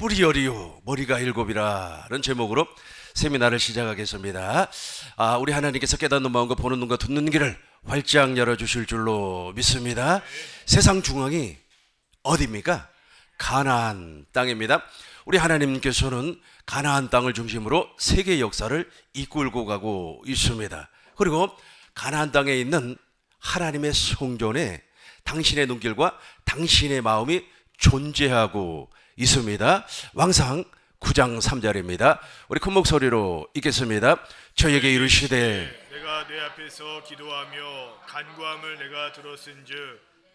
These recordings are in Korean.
뿌리 열이요 머리가 일곱이라는 제목으로 세미나를 시작하겠습니다. 우리 하나님께서 깨닫는 마음과 보는 눈과 듣는 길을 활짝 열어주실 줄로 믿습니다. 세상 중앙이 어디입니까? 가나안 땅입니다. 우리 하나님께서는 가나안 땅을 중심으로 세계 역사를 이끌고 가고 있습니다. 그리고 가나안 땅에 있는 하나님의 성전에 당신의 눈길과 당신의 마음이 존재하고 있습니다. 왕상 9장 3절입니다. 우리 큰 목소리로 읽겠습니다. 저에게 이르시되 내가 내 앞에서 기도하며 간구함을 내가 들었은즉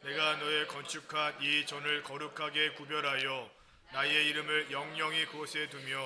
내가 너의 건축한 이 전을 거룩하게 구별하여 나의 이름을 영영히 그곳에 두며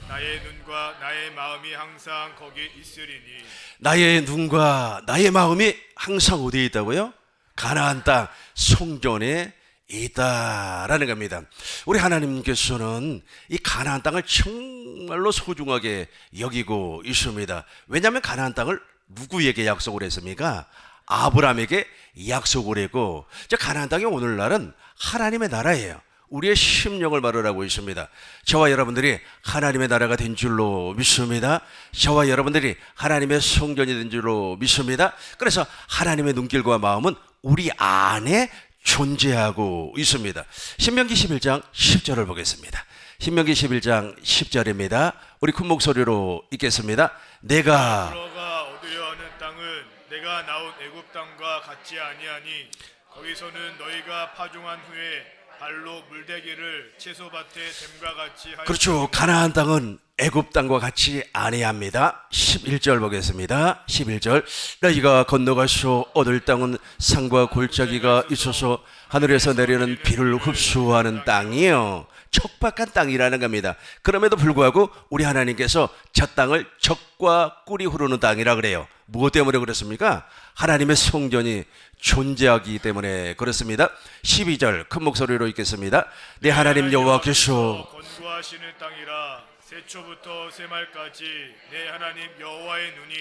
나의 눈과 나의 마음이 항상 거기 있으리니. 나의 눈과 나의 마음이 항상 어디에 있다고요? 가나안 땅 성전에 있다라는 겁니다. 우리 하나님께서는 이 가나안 땅을 정말로 소중하게 여기고 있습니다. 왜냐하면 가나안 땅을 누구에게 약속을 했습니까? 아브라함에게 약속을 했고, 가나안 땅이 오늘날은 하나님의 나라예요. 우리의 심령을 말하고 있습니다. 저와 여러분들이 하나님의 나라가 된 줄로 믿습니다. 저와 여러분들이 하나님의 성전이 된 줄로 믿습니다. 그래서 하나님의 눈길과 마음은 우리 안에 존재하고 있습니다. 신명기 11장 10절을 보겠습니다. 신명기 11장 10절입니다. 우리 큰 목소리로 읽겠습니다. 내가 들어가 얻으려 하는 땅은 내가 나온 애굽 땅과 같지 아니하니 거기서는 너희가 파종한 후에 발로 물대기를 채소밭에 댐과 같이 하여. 그렇죠. 가나안 땅은 애굽 땅과 같이 아니합니다. 11절 보겠습니다. 11절 너희가 건너가서 얻을 땅은 산과 골짜기가 있어서 하늘에서 내리는 비를 흡수하는 땅이요 척박한 땅이라는 겁니다. 그럼에도 불구하고 우리 하나님께서 저 땅을 젖과 꿀이 흐르는 땅이라 그래요. 무엇 때문에 그렇습니까? 하나님의 성전이 존재하기 때문에 그렇습니다. 12절 큰 목소리로 읽겠습니다. 내 하나님 여호와께서 건구하시는 땅이라 세초부터 세말까지 내 하나님 여호와의 눈이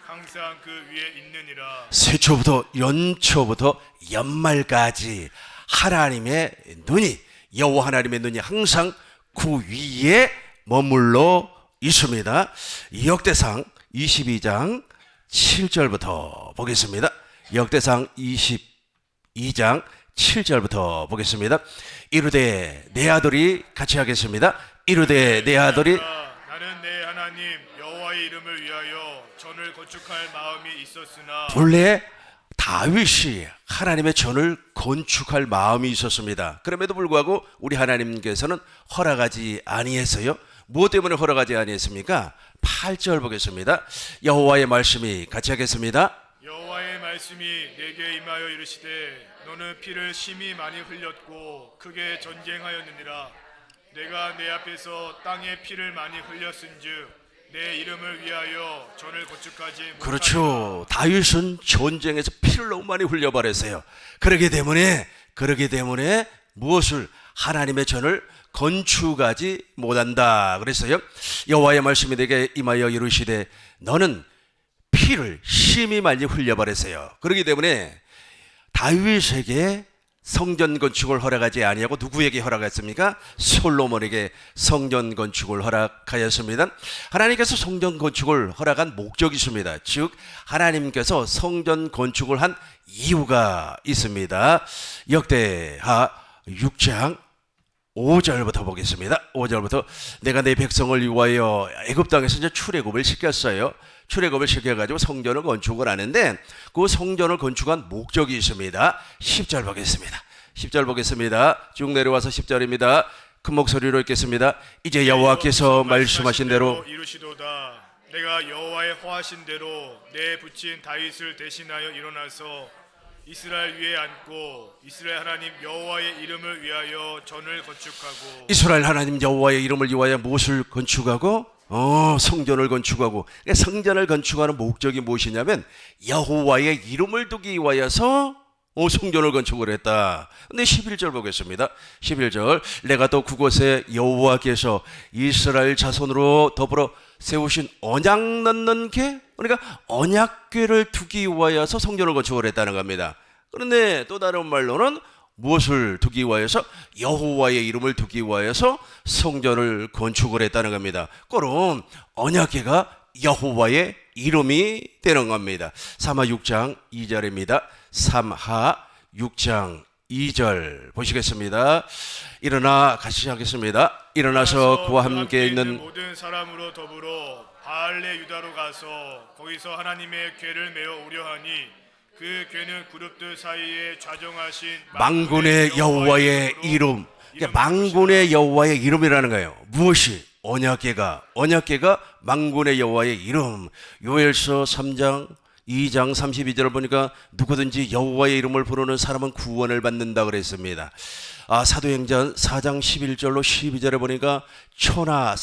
항상 그 위에 있느니라. 세초부터 연초부터 연말까지 하나님의 눈이 여호와 하나님의 눈이 항상 그 위에 머물러 있습니다. 역대상 22장 7절부터 보겠습니다. 역대상 22장 7절부터 보겠습니다. 이르되 내 아들이 같이 하겠습니다. 이르되 내 아들이 나는 내 하나님 여호와의 이름을 위하여 전을 건축할 마음이 있었으나. 본래 다윗이 하나님의 전을 건축할 마음이 있었습니다. 그럼에도 불구하고 우리 하나님께서는 허락하지 아니했어요. 무엇 때문에 허락하지 아니했습니까? 8절 보겠습니다. 여호와의 말씀이 같이 하겠습니다. 여호와의 말씀이 내게 임하여 이르시되 너는 피를 심히 많이 흘렸고 크게 전쟁하였느니라. 내가 내 앞에서 땅에 피를 많이 흘렸은즉 내 이름을 위하여 전을 건축하지 못하리라. 그렇죠. 다윗은 전쟁에서 피를 너무 많이 흘려버렸어요. 그러기 때문에 무엇을 하나님의 전을 건축하지 못한다 그랬어요. 여호와의 말씀이 내게 임하여 이르시되 너는 피를 심히 많이 흘려버렸어요. 그렇기 때문에 다윗에게 성전 건축을 허락하지 아니하고 누구에게 허락했습니까? 솔로몬에게 성전 건축을 허락하였습니다. 하나님께서 성전 건축을 허락한 목적이 있습니다. 즉 하나님께서 성전 건축을 한 이유가 있습니다. 역대하 6장 5절부터 보겠습니다. 5절부터 내가 내 백성을 위하여 애굽 땅에서 이제 출애굽을 시켰어요. 출애굽을 시켜가지고 성전을 건축을 하는데 그 성전을 건축한 목적이 있습니다. 10절 보겠습니다. 10절 보겠습니다. 쭉 내려와서 10절입니다. 큰 목소리로 읽겠습니다. 이제 여호와께서 말씀하신 대로 이루시도다. 내가 여호와의 허하신 대로 내 붙인 다윗을 대신하여 일어나서 이스라엘 위에 앉고 이스라엘 하나님 여호와의 이름을 위하여 전을 건축하고. 이스라엘 하나님 여호와의 이름을 위하여 무엇을 건축하고? 성전을 건축하고. 성전을 건축하는 목적이 무엇이냐면 여호와의 이름을 두기 위하여서 성전을 건축을 했다. 근데 11절 보겠습니다. 11절 내가 또 그곳에 여호와께서 이스라엘 자손으로 더불어 세우신 언약 넣는 궤, 그러니까 언약궤를 두기 위하여서 성전을 건축을 했다는 겁니다. 그런데 또 다른 말로는 무엇을 두기 위하여서? 여호와의 이름을 두기 위하여서 성전을 건축을 했다는 겁니다. 그럼 언약궤가 여호와의 이름이 되는 겁니다. 사마 6장 2절입니다. 사마 6장 2절 보시겠습니다. 일어나 같이 하겠습니다. 일어나서 그와 함께 있는 모든 사람으로 더불어 바알레 유다로 가서 거기서 하나님의 궤를 메어 우려하니 그 궤는 그룹들 사이에 좌정하신 만군의 여호와의 이름. 그러니까 만군의 여호와의 이름이라는 거예요. 무엇이? 언약궤가 만군의 여호와의 이름. 요엘서 3장 2장 32절을 보니까 누구든지 여호와의 이름을 부르는 사람은 구원을 받는다 그랬습니다. 사도행전 4장 11절로 12절에 보니까 천하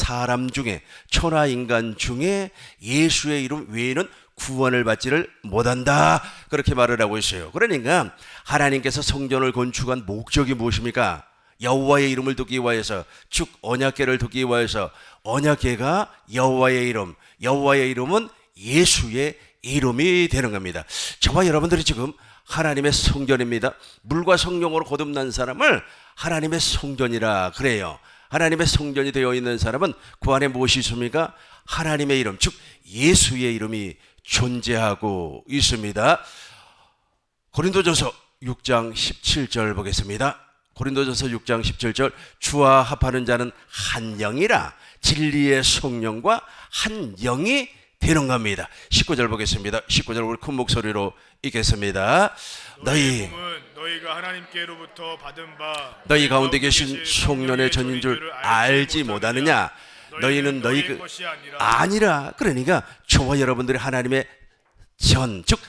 인간 중에 예수의 이름 외에는 구원을 받지를 못한다 그렇게 말을 하고 있어요. 그러니까 하나님께서 성전을 건축한 목적이 무엇입니까? 여호와의 이름을 두기 위하여서, 즉 언약궤를 두기 위하여서. 언약궤가 여호와의 이름, 여호와의 이름은 예수의 이름이 되는 겁니다. 저와 여러분들이 지금 하나님의 성전입니다. 물과 성령으로 거듭난 사람을 하나님의 성전이라 그래요. 하나님의 성전이 되어 있는 사람은 그 안에 무엇이 있습니까? 하나님의 이름, 즉 예수의 이름이 존재하고 있습니다. 고린도전서 6장 17절 보겠습니다. 고린도전서 6장 17절 주와 합하는 자는 한 영이라 진리의 성령과 한 영이 되는 겁니다. 19절 보겠습니다. 19절 우리 큰 목소리로 읽겠습니다. 너희가 하나님께로부터 받은 바 너희 가운데 계신 성령의 전인 줄 알지 못하느냐? 너희는 너희 것이 아니라. 그러니까 저와 여러분들이 하나님의 전, 즉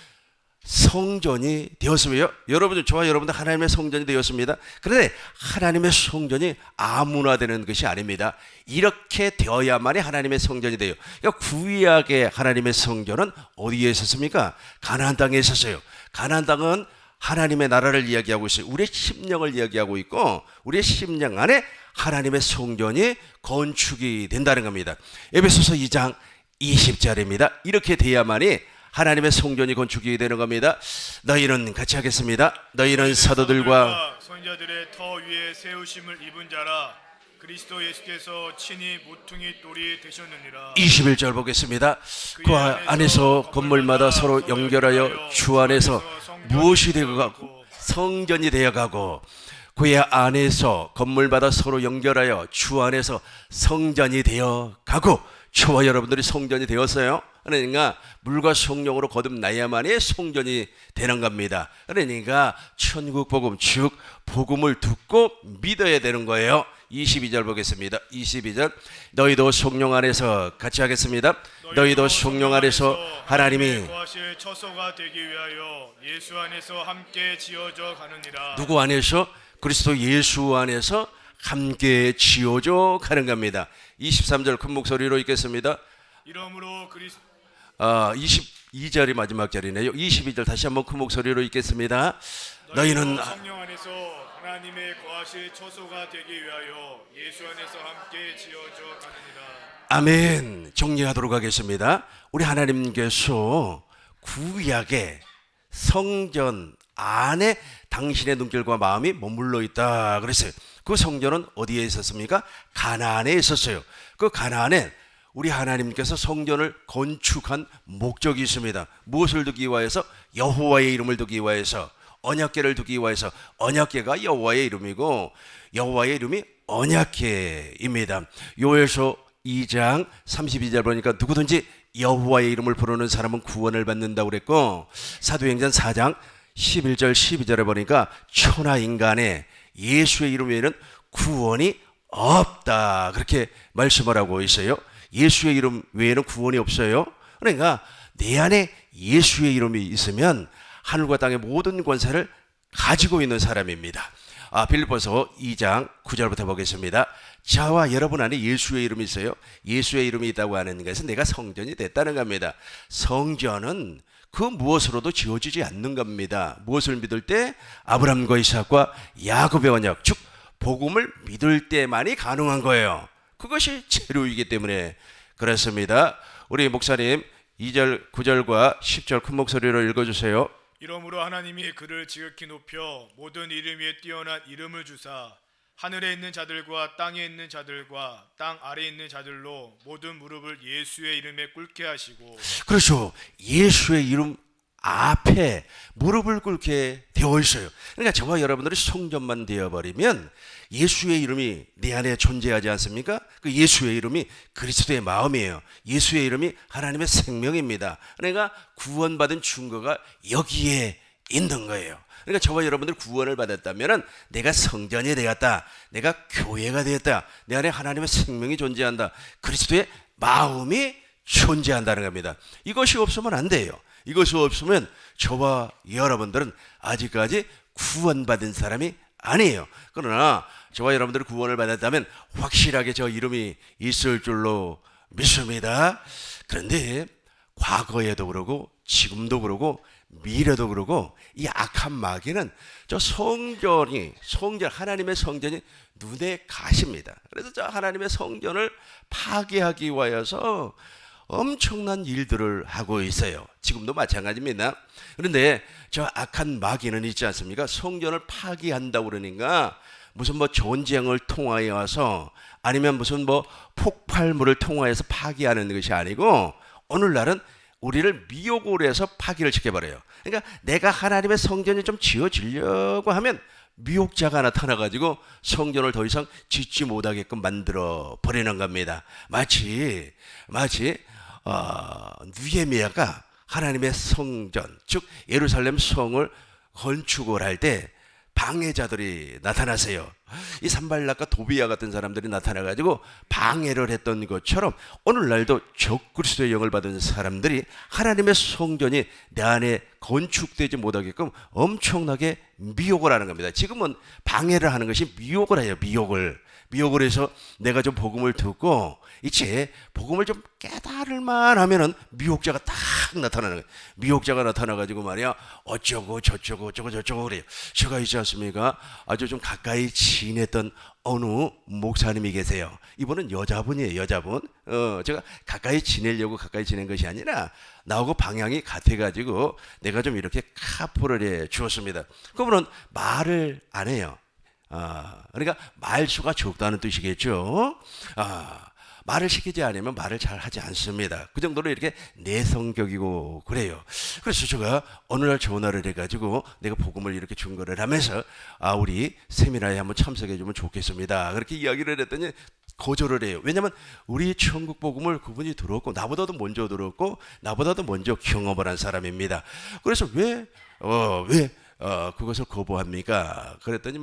성전이 되었으며, 여러분들, 저와 여러분들 하나님의 성전이 되었습니다. 그런데 하나님의 성전이 아무나 되는 것이 아닙니다. 이렇게 되어야만이 하나님의 성전이 돼요. 그러니까 구약의 하나님의 성전은 어디에 있었습니까? 가나안 땅에 있었어요. 가나안 땅은 하나님의 나라를 이야기하고 있어요. 우리의 심령을 이야기하고 있고, 우리의 심령 안에 하나님의 성전이 건축이 된다는 겁니다. 에베소서 2장 20절입니다. 이렇게 돼야만이 하나님의 성전이 건축이 되는 겁니다. 너희는 같이 하겠습니다. 너희는 사도들과 선지자들의 터 위에 세우심을 입은 자라. 그리스도 예수께서 친히 모퉁이 돌이 되셨느니라. 21절 보겠습니다. 그 안에서 건물마다 서로 연결하여 주 안에서 무엇이 되어가고 성전이 되어가고, 그의 안에서 건물마다 서로 연결하여 주 안에서 성전이 되어가고. 저와 여러분들이 성전이 되었어요. 그러니까 물과 성령으로 거듭나야만이 성전이 되는 겁니다. 그러니까 천국 복음, 즉 복음을 듣고 믿어야 되는 거예요. 22절 보겠습니다. 22절 너희도 성령 안에서 같이 하겠습니다. 너희도 성령 안에서 하나님이 거하실 처소가 되기 위하여 예수 안에서 함께 지어져 가느니라. 누구 안에서? 그리스도 예수 안에서 함께 지어져 가는 겁니다. 23절 큰 목소리로 읽겠습니다. 이러므로 22절이 마지막 절이네요. 22절 다시 한번 큰 목소리로 읽겠습니다. 너희는 성령 안에서 하나님의 거하실 처소가 되기 위하여 예수 안에서 함께 지어져 가느니라. 아멘. 정리하도록 하겠습니다. 우리 하나님께서 구약의 성전 안에 당신의 눈길과 마음이 머물러 있다 그랬어요. 그 성전은 어디에 있었습니까? 가나안에 있었어요. 그 가나안에 우리 하나님께서 성전을 건축한 목적이 있습니다. 무엇을 두기 위하여서? 여호와의 이름을 두기 위하여서, 언약궤를 두기 위하여서. 언약궤가 여호와의 이름이고 여호와의 이름이 언약궤입니다. 요엘서 2장 32절 보니까 누구든지 여호와의 이름을 부르는 사람은 구원을 받는다고 그랬고, 사도행전 4장 11절 12절에 보니까 천하 인간에 예수의 이름 외에는 구원이 없다 그렇게 말씀을 하고 있어요. 예수의 이름 외에는 구원이 없어요. 그러니까 내 안에 예수의 이름이 있으면 하늘과 땅의 모든 권세를 가지고 있는 사람입니다. 빌립보서 2장 9절부터 보겠습니다. 저와 여러분 안에 예수의 이름이 있어요. 예수의 이름이 있다고 하는 것은 내가 성전이 됐다는 겁니다. 성전은 그 무엇으로도 지어지지 않는 겁니다. 무엇을 믿을 때? 아브라함과 이삭과 야곱의 언약, 즉 복음을 믿을 때만이 가능한 거예요. 그것이 재료이기 때문에 그렇습니다. 우리 목사님 2절 9절과 10절 큰 목소리로 읽어주세요. 이러므로 하나님이 그를 지극히 높여 모든 이름 위에 뛰어난 이름을 주사 하늘에 있는 자들과 땅에 있는 자들과 땅 아래에 있는 자들로 모든 무릎을 예수의 이름에 꿇게 하시고. 그렇죠. 예수의 이름 앞에 무릎을 꿇게 되어 있어요. 그러니까 저와 여러분들이 성전만 되어버리면 예수의 이름이 내 안에 존재하지 않습니까? 그 예수의 이름이 그리스도의 마음이에요. 예수의 이름이 하나님의 생명입니다. 그러니까 구원받은 증거가 여기에 있는 거예요. 그러니까 저와 여러분들 구원을 받았다면 내가 성전이 되었다, 내가 교회가 되었다, 내 안에 하나님의 생명이 존재한다, 그리스도의 마음이 존재한다는 겁니다. 이것이 없으면 안 돼요. 이것이 없으면 저와 여러분들은 아직까지 구원받은 사람이 아니에요. 그러나 저와 여러분들이 구원을 받았다면 확실하게 저 이름이 있을 줄로 믿습니다. 그런데 과거에도 그러고 지금도 그러고 미래도 그러고 이 악한 마귀는 저 성전 하나님의 성전이 눈에 가십니다. 그래서 저 하나님의 성전을 파괴하기 위하여서 엄청난 일들을 하고 있어요. 지금도 마찬가지입니다. 그런데 저 악한 마귀는 있지 않습니까? 성전을 파괴한다고 그러니까 무슨 뭐 전쟁을 통하여서 아니면 무슨 뭐 폭발물을 통하여서 파괴하는 것이 아니고 오늘날은 우리를 미혹을 해서 파괴를 시켜버려요. 그러니까 내가 하나님의 성전이 좀 지어지려고 하면 미혹자가 나타나가지고 성전을 더 이상 짓지 못하게끔 만들어 버리는 겁니다. 마치 느헤미야가 하나님의 성전, 즉 예루살렘 성을 건축을 할 때 방해자들이 나타나세요. 이 산발락과 도비야 같은 사람들이 나타나가지고 방해를 했던 것처럼 오늘날도 적그리스도의 영을 받은 사람들이 하나님의 성전이 내 안에 건축되지 못하게끔 엄청나게 미혹을 하는 겁니다. 지금은 방해를 하는 것이 미혹을 해요. 미혹을 해서 내가 좀 복음을 듣고 이제 복음을 좀 깨달을만 하면은 미혹자가 딱 나타나는 거예요. 미혹자가 나타나가지고 말이야 어쩌고 저쩌고 그래요. 제가 있지 않습니까? 아주 좀 가까이 지냈던 어느 목사님이 계세요. 이분은 여자분이에요. 여자분. 제가 가까이 지내려고 가까이 지낸 것이 아니라 나하고 방향이 같아가지고 내가 좀 이렇게 카풀을 해 주었습니다. 그분은 말을 안 해요. 그러니까 말수가 적다는 뜻이겠죠. 말을 시키지 않으면 말을 잘 하지 않습니다. 그 정도로 이렇게 내성격이고 그래요. 그래서 제가 어느 날 전화를 해가지고 내가 복음을 이렇게 증거를 하면서 우리 세미나에 한번 참석해 주면 좋겠습니다. 그렇게 이야기를 했더니 거절을 해요. 왜냐하면 우리 천국 복음을 그분이 들었고 나보다도 먼저 들었고 나보다도 먼저 경험을 한 사람입니다. 그래서 왜 그것을 거부합니까? 그랬더니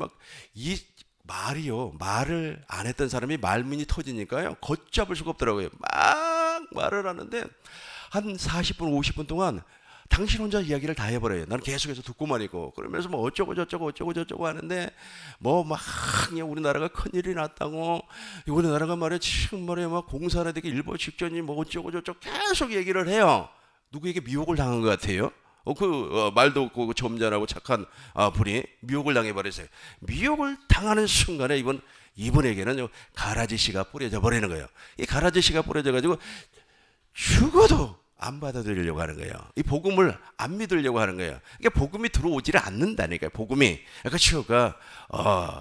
말을 안 했던 사람이 말문이 터지니까요. 걷잡을 수가 없더라고요. 막 말을 하는데 한 40분, 50분 동안 당신 혼자 이야기를 다 해버려요. 나는 계속해서 듣고만 있고 그러면서 뭐 어쩌고 저쩌고 하는데 그냥 우리나라가 큰일이 났다고 우리나라가 말이야 정말에 막 공사를 되게 일보 직전이 뭐 어쩌고 저쩌고 계속 얘기를 해요. 누구에게 미혹을 당한 것 같아요? 말도 없고 점잖하고 착한 분이 미혹을 당해버렸어요. 미혹을 당하는 순간에 이분에게는 가라지씨가 뿌려져 버리는 거예요. 이 가라지씨가 뿌려져가지고 죽어도 안 받아들이려고 하는 거예요. 이 복음을 안 믿으려고 하는 거예요. 그러니까 복음이 들어오지를 않는다니까요. 복음이. 아까 제가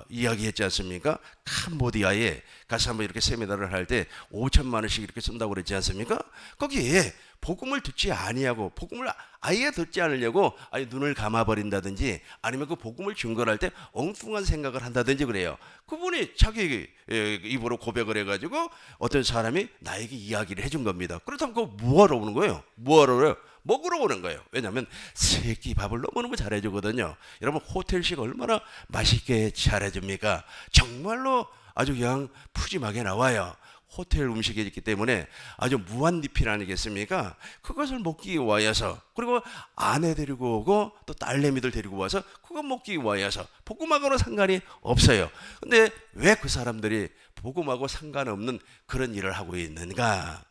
이야기했지 않습니까? 캄보디아에 가서 한번 이렇게 세미나를 할 때 5천만 원씩 이렇게 쓴다고 그랬지 않습니까? 거기에 복음을 듣지 아니하고 복음을 아예 듣지 않으려고 눈을 감아버린다든지 아니면 그 복음을 증거를 할 때 엉뚱한 생각을 한다든지 그래요. 그분이 자기 입으로 고백을 해가지고 어떤 사람이 나에게 이야기를 해준 겁니다. 그렇다면 그거 뭐하러 오는 거예요? 뭐하러 먹으러 오는 거예요. 왜냐하면 세끼 밥을 너무너무 잘해주거든요. 여러분 호텔식 얼마나 맛있게 잘해줍니까? 정말로 아주 그냥 푸짐하게 나와요. 호텔 음식이 있기 때문에 아주 무한리필 아니겠습니까? 그것을 먹기 위하여서 그리고 아내 데리고 오고 또 딸내미들 데리고 와서 그거 먹기 위하여서 복음하고는 상관이 없어요. 근데 왜 그 사람들이 복음하고 상관없는 그런 일을 하고 있는가?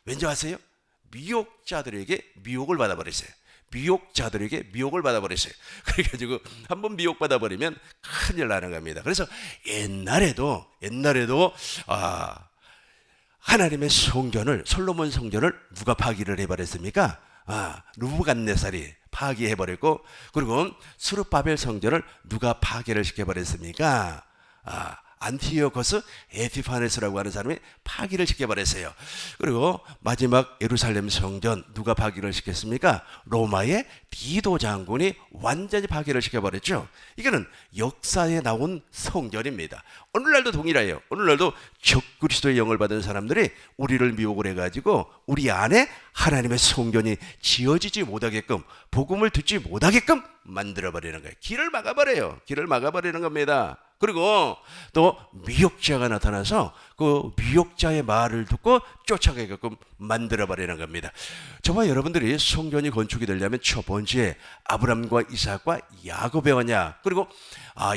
왠지 아세요? 미혹자들에게 미혹을 받아버렸어요. 미혹자들에게 미혹을 받아버렸어요. 그래가지고 한번 미혹받아버리면 큰일 나는 겁니다. 그래서 옛날에도 하나님의 성전을 솔로몬 성전을 누가 파기를 해버렸습니까? 느부갓네살이 파괴해버렸고, 그리고 스룹바벨 성전을 누가 파괴를 시켜버렸습니까? 안티오코스 에피파네스라고 하는 사람이 파기를 시켜버렸어요. 그리고 마지막 예루살렘 성전 누가 파기를 시켰습니까? 로마의 디도 장군이 완전히 파기를 시켜버렸죠. 이거는 역사에 나온 성전입니다. 오늘날도 동일해요. 오늘날도 적그리스도의 영을 받은 사람들이 우리를 미혹을 해가지고 우리 안에 하나님의 성전이 지어지지 못하게끔, 복음을 듣지 못하게끔 만들어버리는 거예요. 길을 막아버려요. 길을 막아버리는 겁니다. 그리고 또 미혹자가 나타나서 그 미혹자의 말을 듣고 쫓아가게끔 만들어버리는 겁니다. 저와 여러분들이 성전이 건축이 되려면 첫 번째 아브람과 이삭과 야곱의 언약, 그리고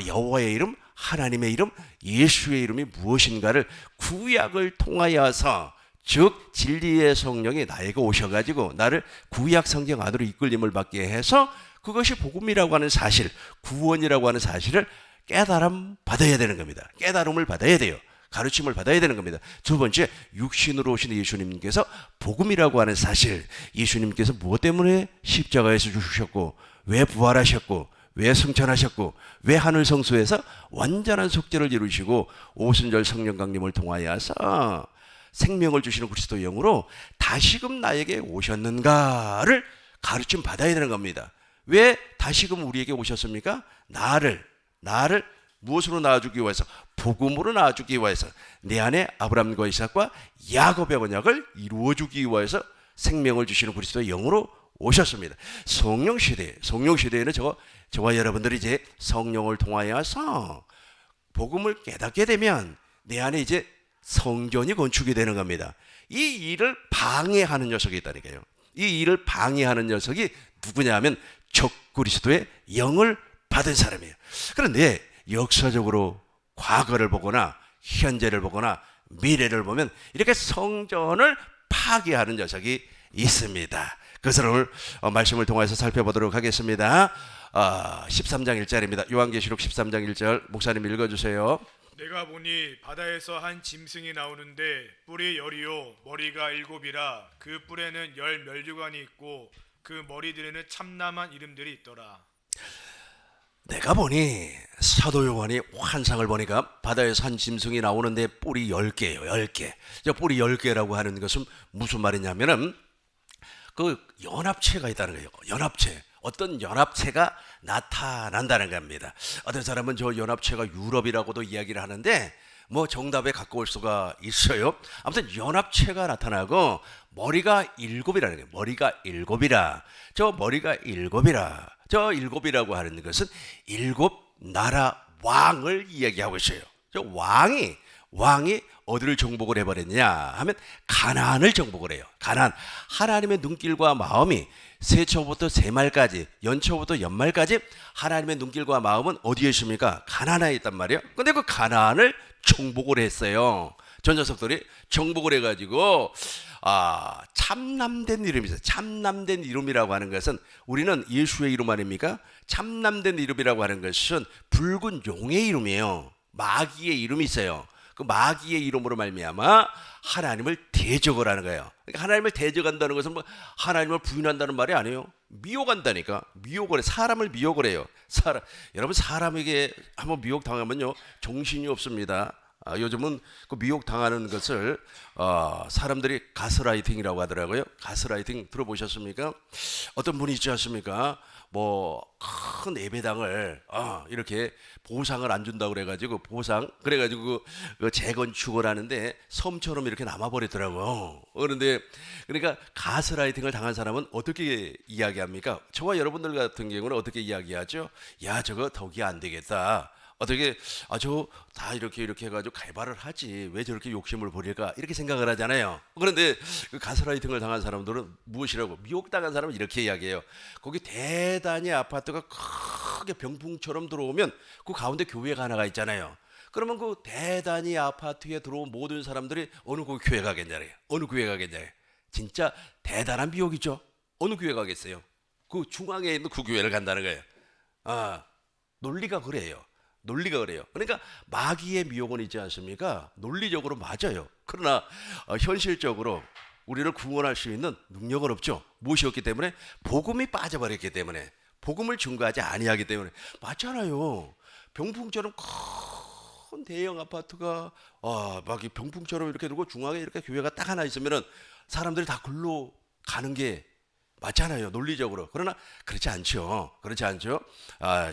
여호와의 이름, 하나님의 이름, 예수의 이름이 무엇인가를 구약을 통하여서, 즉 진리의 성령이 나에게 오셔가지고 나를 구약 성경 안으로 이끌림을 받게 해서 그것이 복음이라고 하는 사실, 구원이라고 하는 사실을 깨달음 받아야 되는 겁니다. 깨달음을 받아야 돼요. 가르침을 받아야 되는 겁니다. 두 번째, 육신으로 오신 예수님께서 복음이라고 하는 사실, 예수님께서 무엇 때문에 십자가에서 죽으셨고, 왜 부활하셨고, 왜 승천하셨고, 왜 하늘 성소에서 완전한 속죄를 이루시고 오순절 성령 강림을 통하여서 생명을 주시는 그리스도의 영으로 다시금 나에게 오셨는가를 가르침 받아야 되는 겁니다. 왜 다시금 우리에게 오셨습니까? 나를 무엇으로 낳아주기 위해서? 복음으로 낳아주기 위해서. 내 안에 아브람과 이삭과 야곱의 언약을 이루어주기 위해서 생명을 주시는 그리스도의 영으로 오셨습니다. 성령 시대에는 저와 여러분들이 이제 성령을 통하여서 복음을 깨닫게 되면 내 안에 이제 성전이 건축이 되는 겁니다. 이 일을 방해하는 녀석이 있다니까요. 이 일을 방해하는 녀석이 누구냐면 적그리스도의 영을 받은 사람이에요. 그런데 역사적으로 과거를 보거나 현재를 보거나 미래를 보면 이렇게 성전을 파괴하는 녀석이 있습니다. 그것을 오늘 말씀을 통해서 살펴보도록 하겠습니다. 13장 1절입니다. 요한계시록 13장 1절 목사님 읽어주세요. 내가 보니 바다에서 한 짐승이 나오는데 뿔이 10이요 머리가 7이라 그 뿔에는 10 면류관이 있고 그 머리들에는 참남한 이름들이 있더라. 내가 보니, 사도 요한이 환상을 보니까 바다에서 한 짐승이 나오는데 뿔이 10개예요. 10개. 저 뿔이 10개라고 하는 것은 무슨 말이냐면은 그 연합체가 있다는 거예요. 연합체. 어떤 연합체가 나타난다는 겁니다. 어떤 사람은 저 연합체가 유럽이라고도 이야기를 하는데 뭐 정답에 가까울 수가 있어요. 아무튼 연합체가 나타나고 머리가 7이라는 거예요. 머리가 7이라. 저 머리가 7이라. 저 7이라고 하는 것은 7 나라 왕을 이야기하고 있어요. 저 왕이 어디를 정복을 해버렸냐 하면 가나안을 정복을 해요. 가나안. 하나님의 눈길과 마음이 세초부터 세말까지, 연초부터 연말까지 하나님의 눈길과 마음은 어디에 있습니까? 가나안에 있단 말이에요. 근데 그 가나안을 정복을 했어요. 저 녀석들이 정복을 해가지고 참남된 이름이 있어요. 참남된 이름이라고 하는 것은, 우리는 예수의 이름 아닙니까? 참남된 이름이라고 하는 것은 붉은 용의 이름이에요. 마귀의 이름이 있어요. 그 마귀의 이름으로 말미암아 하나님을 대적을 하는 거예요. 그러니까 하나님을 대적한다는 것은 뭐 하나님을 부인한다는 말이 아니에요. 미혹한다니까. 미혹을 해. 사람을 미혹을 해요. 여러분, 사람에게 한번 미혹 당하면요 정신이 없습니다. 요즘은 그 미혹 당하는 것을 사람들이 가스라이팅이라고 하더라고요. 가스라이팅 들어보셨습니까? 어떤 분이 있지 않습니까? 뭐 큰 예배당을 이렇게 보상을 안 준다고 그래가지고 그 재건축을 하는데 섬처럼 이렇게 남아버리더라고요. 그러니까 가스라이팅을 당한 사람은 어떻게 이야기합니까? 저와 여러분들 같은 경우는 어떻게 이야기하죠? 야, 저거 덕이 안 되겠다. 어떻게 저 다 이렇게 해가지고 개발을 하지 왜 저렇게 욕심을 부릴까, 이렇게 생각을 하잖아요. 그런데 그 가스라이팅을 당한 사람들은 무엇이라고, 미혹당한 사람은 이렇게 이야기해요. 거기 대단히 아파트가 크게 병풍처럼 들어오면 그 가운데 교회가 하나가 있잖아요. 그러면 그 대단히 아파트에 들어온 모든 사람들이 어느 그 교회 가겠냐래요. 어느 교회 가겠냐래요. 진짜 대단한 미혹이죠. 어느 교회 가겠어요? 그 중앙에 있는 그 교회를 간다는 거예요. 논리가 그래요. 그러니까 마귀의 미혹은 있지 않습니까? 논리적으로 맞아요. 그러나 현실적으로 우리를 구원할 수 있는 능력은 없죠. 무엇이 없기 때문에? 복음이 빠져버렸기 때문에, 복음을 증거하지 아니하기 때문에. 맞잖아요. 병풍처럼 큰 대형 아파트가 막 이 병풍처럼 이렇게 두고 중앙에 이렇게 교회가 딱 하나 있으면은 사람들이 다 글로 가는 게 맞잖아요, 논리적으로. 그러나 그렇지 않죠. 그렇지 않죠.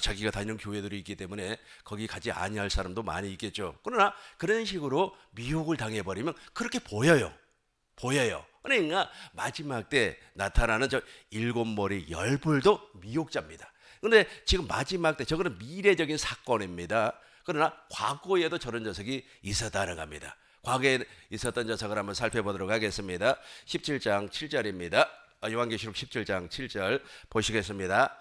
자기가 다니는 교회들이 있기 때문에 거기 가지 아니할 사람도 많이 있겠죠. 그러나 그런 식으로 미혹을 당해버리면 그렇게 보여요. 그러니까 마지막 때 나타나는 저 일곱 머리 열불도 미혹자입니다. 그런데 지금 마지막 때 저거는 미래적인 사건입니다. 그러나 과거에도 저런 녀석이 있었다는 겁니다. 과거에 있었던 녀석을 한번 살펴보도록 하겠습니다. 17장 7절입니다. 요한계시록 17장 7절 보시겠습니다.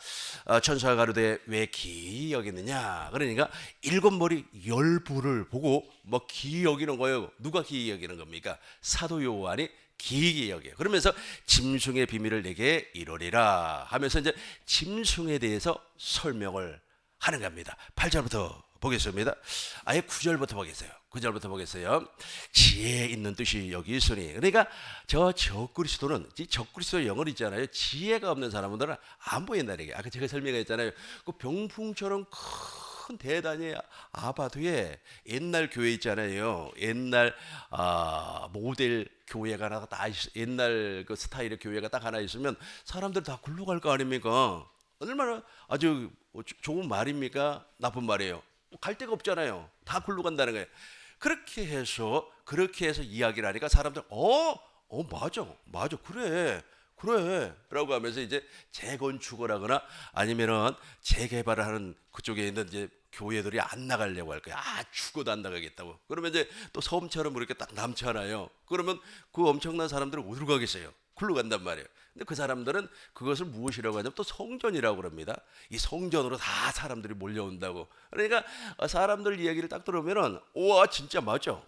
천사가 가로되 왜 기이 여기느냐. 그러니까 일곱 머리 열불을 보고 뭐 기이 여기는 거예요. 누가 기이 여기는 겁니까? 사도 요한이 기이 여겨. 그러면서 짐승의 비밀을 내게 이루리라 하면서 이제 짐승에 대해서 설명을 하는 겁니다. 8절부터 보겠습니다. 아예 9절부터 보겠어요. 9절부터 보겠어요. 지혜에 있는 뜻이 여기 있으니. 그러니까 저 적그리스도는, 적그리스도 영어로 있잖아요. 지혜가 없는 사람들은 안 보인다는 게. 아까 제가 설명했잖아요. 그 병풍처럼 큰 대단히 아파트에 옛날 교회 있잖아요. 옛날 모델 교회가 하나 다 옛날 그 스타일의 교회가 딱 하나 있으면 사람들 다 굴러 갈 거 아닙니까? 얼마나 아주 좋은 말입니까? 나쁜 말이에요. 갈 데가 없잖아요. 다 굴러 간다는 거예요. 그렇게 해서 이야기를 하니까 사람들 맞아 그래 라고 하면서 이제 재건축을 하거나 아니면은 재개발을 하는 그쪽에 있는 이제 교회들이 안 나가려고 할 거야. 죽어도 안 나가겠다고. 그러면 이제 또 섬처럼 이렇게 딱 남잖아요. 그러면 그 엄청난 사람들은 어디로 가겠어요? 굴러 간단 말이에요. 근데 그 사람들은 그것을 무엇이라고 하냐면 또 성전이라고 그럽니다. 이 성전으로 다 사람들이 몰려온다고. 그러니까 사람들 이야기를 딱 들으면은 우와 진짜 맞아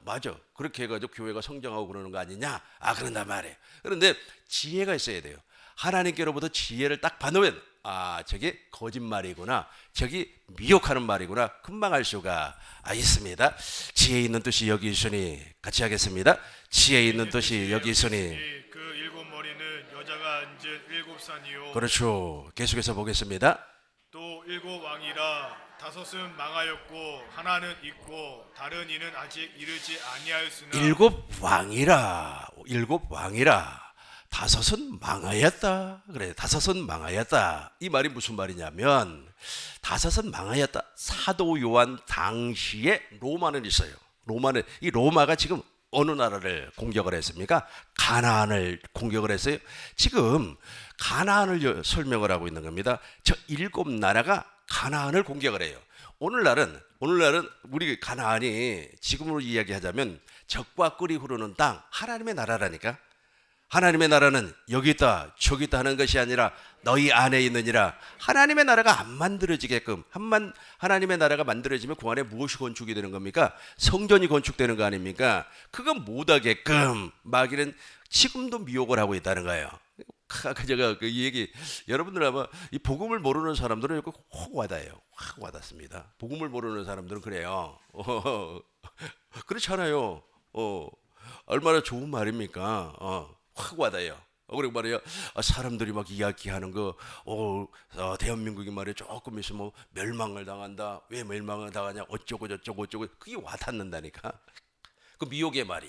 그렇게 해가지고 교회가 성장하고 그러는 거 아니냐. 그런단 말이에요. 그런데 지혜가 있어야 돼요. 하나님께로부터 지혜를 딱 받으면 저게 거짓말이구나, 저기 미혹하는 말이구나 금방 알 수가 있습니다. 지혜 있는 뜻이 여기 있으니 같이 하겠습니다. 지혜 있는 뜻이 여기 있으니. 그 일곱 머리는 여자가 앉은 일곱 산이요. 그렇죠. 계속해서 보겠습니다. 또 일곱 왕이라 다섯은 망하였고 하나는 있고 다른 이는 아직 이르지 아니하였으나. 일곱 왕이라 다섯은 망하였다. 그래, 다섯은 망하였다. 이 말이 무슨 말이냐면 다섯은 망하였다. 사도 요한 당시에 로마는 있어요. 이 로마가 지금 어느 나라를 공격을 했습니까? 가나안을 공격을 했어요. 지금 가나안을 설명을 하고 있는 겁니다. 저 일곱 나라가 가나안을 공격을 해요. 오늘날은 우리 가나안이 지금으로 이야기하자면 적과 꿀이 흐르는 땅, 하나님의 나라라니까. 하나님의 나라는 여기 있다 저기 있다 하는 것이 아니라 너희 안에 있느니라. 하나님의 나라가 안 만들어지게끔, 하나님의 나라가 만들어지면 그 안에 무엇이 건축이 되는 겁니까? 성전이 건축되는 거 아닙니까? 그거 못하게끔 마귀는 지금도 미혹을 하고 있다는 거예요. 제가 그 얘기, 여러분들 아마 이 복음을 모르는 사람들은 이렇게 확 와닿아요. 확 와닿습니다. 복음을 모르는 사람들은 그래요. 그렇잖아요. 얼마나 좋은 말입니까? 확 와닿아요. 그리고 말이야, 사람들이 막 이야기하는 거, 대한민국이 말이야 조금 있으면 멸망을 당한다. 왜 멸망을 당하냐? 어쩌고 저쩌고 그게 와닿는다니까. 그 미혹의 말이.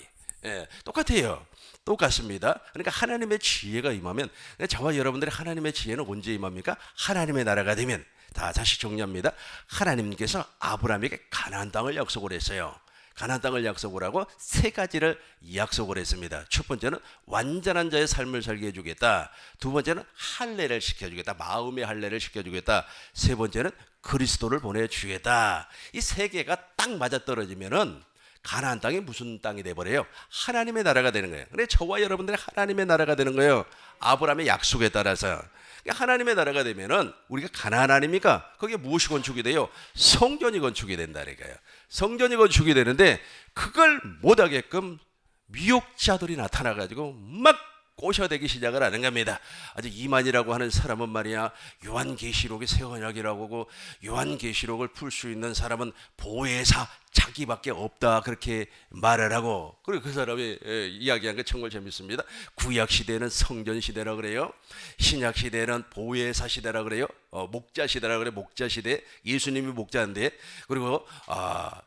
똑같습니다. 그러니까 하나님의 지혜가 임하면, 저와 여러분들의 하나님의 지혜는 언제 임합니까? 하나님의 나라가 되면. 다시 정리합니다. 하나님께서 아브라함에게 가나안 땅을 약속을 했어요. 가나안 땅을 약속을 하고 세 가지를 약속을 했습니다. 첫 번째는 완전한 자의 삶을 살게 해주겠다. 두 번째는 할례를 시켜주겠다. 마음의 할례를 시켜주겠다. 세 번째는 그리스도를 보내주겠다. 이 세 개가 딱 맞아떨어지면은 가나안 땅이 무슨 땅이 돼버려요? 하나님의 나라가 되는 거예요. 그래, 저와 여러분들이 하나님의 나라가 되는 거예요. 아브라함의 약속에 따라서. 하나님의 나라가 되면은 우리가 가나안 아닙니까? 거기에 무엇이 건축이 돼요? 성전이 건축이 된다니까요. 성전이 건축이 되는데 그걸 못하게끔 미혹자들이 나타나가지고 막 꼬셔대기 시작을 하는 겁니다. 아주 이만이라고 하는 사람은 말이야, 요한계시록의 새 언약이라고 하고, 요한계시록을 풀 수 있는 사람은 보혜사 자기밖에 없다 그렇게 말을 하고, 그리고 그 사람이 이야기한 게 정말 재밌습니다. 구약 시대는 성전 시대라 그래요. 신약 시대는 보혜사 시대라 그래요. 목자 시대라 그래. 목자 시대, 예수님이 목자인데, 그리고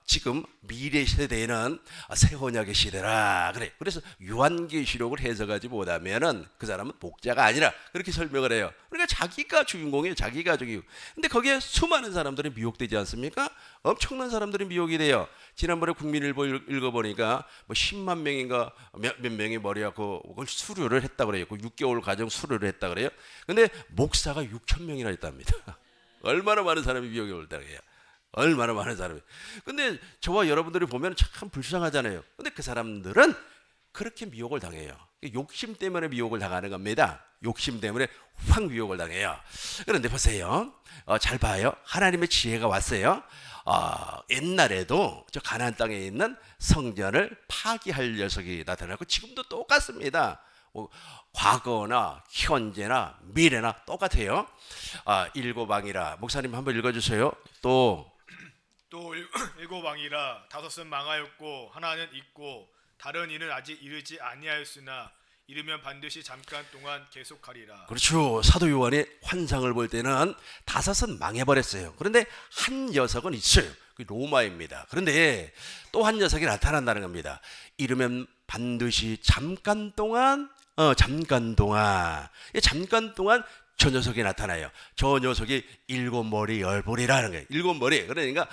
지금 미래 세대에는 새 언약의 시대라 그래. 그래서 요한계시록을 해석하지 못하면은 그 사람은 목자가 아니라 그렇게 설명을 해요. 그러니까 자기가 주인공이에요. 자기가 주인공. 근데 거기에 수많은 사람들이 미혹되지 않습니까? 엄청난 사람들이 미혹이 돼요. 지난번에 국민일보 읽어보니까 뭐 10만 명인가 몇 명이 머리하고 그걸 수료를 했다 그래요. 그 6개월 과정 수료를 했다 그래요. 근데 목사가 6천 명이나 있답니다. 얼마나 많은 사람이 미혹에 올다해요. 얼마나 많은 사람이. 근데 저와 여러분들이 보면 참 불쌍하잖아요. 근데 그 사람들은 그렇게 미혹을 당해요. 욕심 때문에 미혹을 당하는 겁니다. 욕심 때문에 확 미혹을 당해요. 그런데 보세요. 잘 봐요. 하나님의 지혜가 왔어요. 옛날에도 저 가나안 땅에 있는 성전을 파기할 녀석이 나타나고 지금도 똑같습니다. 과거나 현재나 미래나 똑같아요. 일곱 왕이라, 목사님 한번 읽어주세요. 또 일곱 왕이라 다섯은 망하였고 하나는 있고 다른 이는 아직 이르지 아니하였으나 이르면 반드시 잠깐 동안 계속하리라. 그렇죠. 사도 요한이 환상을 볼 때는 다섯은 망해버렸어요. 그런데 한 녀석은 있어요. 그 로마입니다. 그런데 또 한 녀석이 나타난다는 겁니다. 이르면 반드시 잠깐 동안 저 녀석이 나타나요. 저 녀석이 일곱 머리 열볼이라는 거예요. 일곱 머리. 그러니까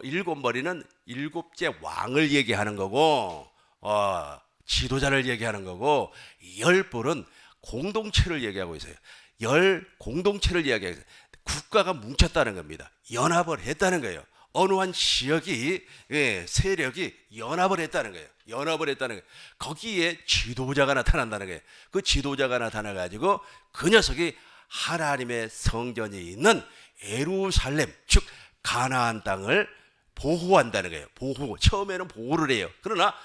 일곱 머리는 일곱째 왕을 얘기하는 거고, 지도자를 얘기하는 거고, 열볼은 공동체를 얘기하고 있어요. 열 공동체를 이야기하고 있어요. 국가가 뭉쳤다는 겁니다. 연합을 했다는 거예요. 어느 한 지역이, 세력이 연합을 했다는 거예요. 연합을 했다는 거예요. 거기에 지도자가 나타난다는 거예요. 그 지도자가 나타나가지고 그 녀석이 하나님의 성전이 있는 예루살렘, 즉 가나안 땅을 보호한다는 거예요. 보호. 처음에는 보호를 해요. 그러나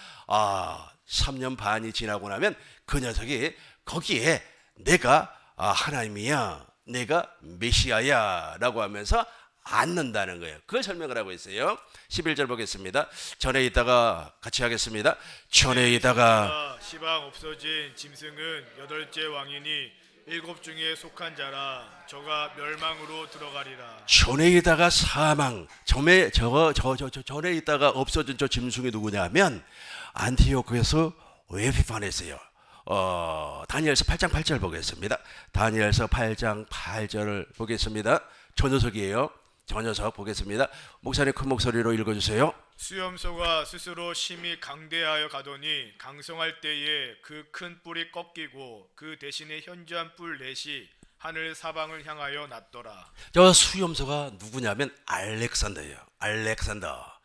3년 반이 지나고 나면 그 녀석이 거기에 내가 하나님이야, 내가 메시아야 라고 하면서 앉는다는 거예요. 그걸 설명을 하고 있어요. 11절 보겠습니다. 전에 있다가 같이 하겠습니다. 전에 있다가 시방 없어진 짐승은 여덟째 왕이니 일곱 중에 속한 자라 저가 멸망으로 들어가리라. 전에 있다가 사망, 전에 있다가 없어진 저 짐승이 누구냐면 안티오크에서 에피파네스예요. 다니엘서 8장 8절 보겠습니다. 다니엘서 8장 8절을 보겠습니다. 저 녀석이에요. 저 녀석 보겠습니다. 목사님 큰 목소리로 읽어주세요. 수염소가 스스로 심히 강대하여 가더니 강성할 때에 그 큰 뿔이 꺾이고 그 대신에 현저한 뿔 넷이 하늘 사방을 향하여 났더라. 저 수염소가 누구냐면 알렉산더예요. 알렉산더.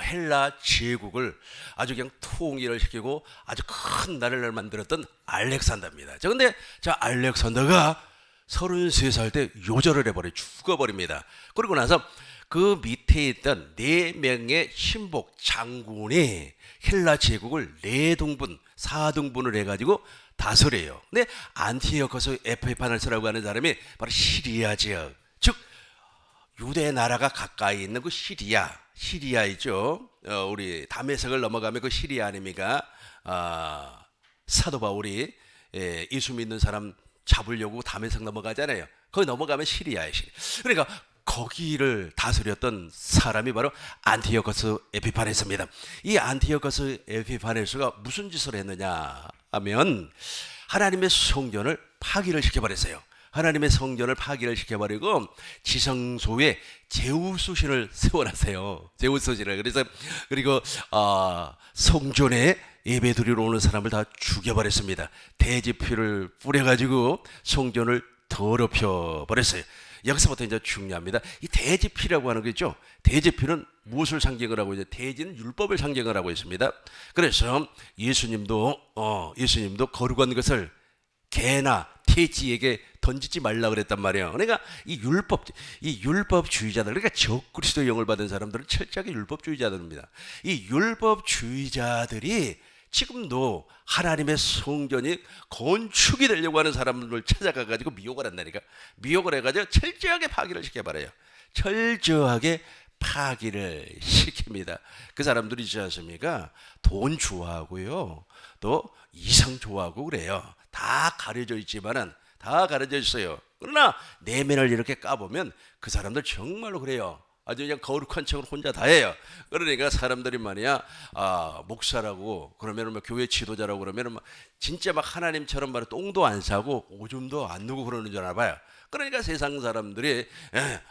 헬라 제국을 아주 그냥 통일을 시키고 아주 큰 나라를 만들었던 알렉산더입니다. 근데 저 알렉산더가 33살 때 요절을 해버려 죽어버립니다. 그러고 나서 그 밑에 있던 4명의 신복 장군이 헬라 제국을 4등분을 해가지고 다스려요. 근데 안티오코스 에피파네스라고 하는 사람이 바로 시리아 지역, 즉 유대 나라가 가까이 있는 그 시리아 있죠. 우리 다메섹을 넘어가면 그 시리아 아닙니까? 사도 바울이 예수 믿는 사람 잡으려고 다메섹 넘어가잖아요. 거기 넘어가면 시리아예요. 그러니까 거기를 다스렸던 사람이 바로 안티오코스 에피파네스입니다. 이 안티오코스 에피파네스가 무슨 짓을 했느냐 하면 하나님의 성전을 파기를 시켜버렸어요. 하나님의 성전을 파기를 시켜버리고 지성소에 제우스 신을 세워놨어요. 제우스 신을. 그리고 성전에 예배드리러 오는 사람을 다 죽여버렸습니다. 돼지피를 뿌려가지고 성전을 더럽혀 버렸어요. 여기서부터 이제 중요합니다. 이 돼지피라고 하는 거 있죠. 돼지피는 무엇을 상징을 하고 있죠? 돼지는 율법을 상징을 하고 있습니다. 그래서 예수님도 거룩한 것을 개나 돼지에게 던지지 말라 그랬단 말이에요. 그러니까 이 율법주의자들, 그러니까 적그리스도의 영을 받은 사람들은 철저하게 율법주의자들입니다. 이 율법주의자들이 지금도 하나님의 성전이 건축이 되려고 하는 사람들을 찾아가가지고 미혹을 한다니까. 미혹을 해가지고 철저하게 파기를 시켜버려요. 철저하게 파기를 시킵니다. 그 사람들이 있지 않습니까? 돈 좋아하고요, 또 이상 좋아하고 그래요. 다 가려져 있지만은, 다 가려져 있어요. 그러나 내면을 이렇게 까보면 그 사람들 정말로 그래요. 아주 그냥 거룩한 척을 혼자 다 해요. 그러니까 사람들이 말이야, 목사라고 그러면 뭐 교회 지도자라고 그러면 막 진짜 막 하나님처럼 말이야, 똥도 안 싸고 오줌도 안 누고 그러는 줄 알아봐요. 그러니까 세상 사람들이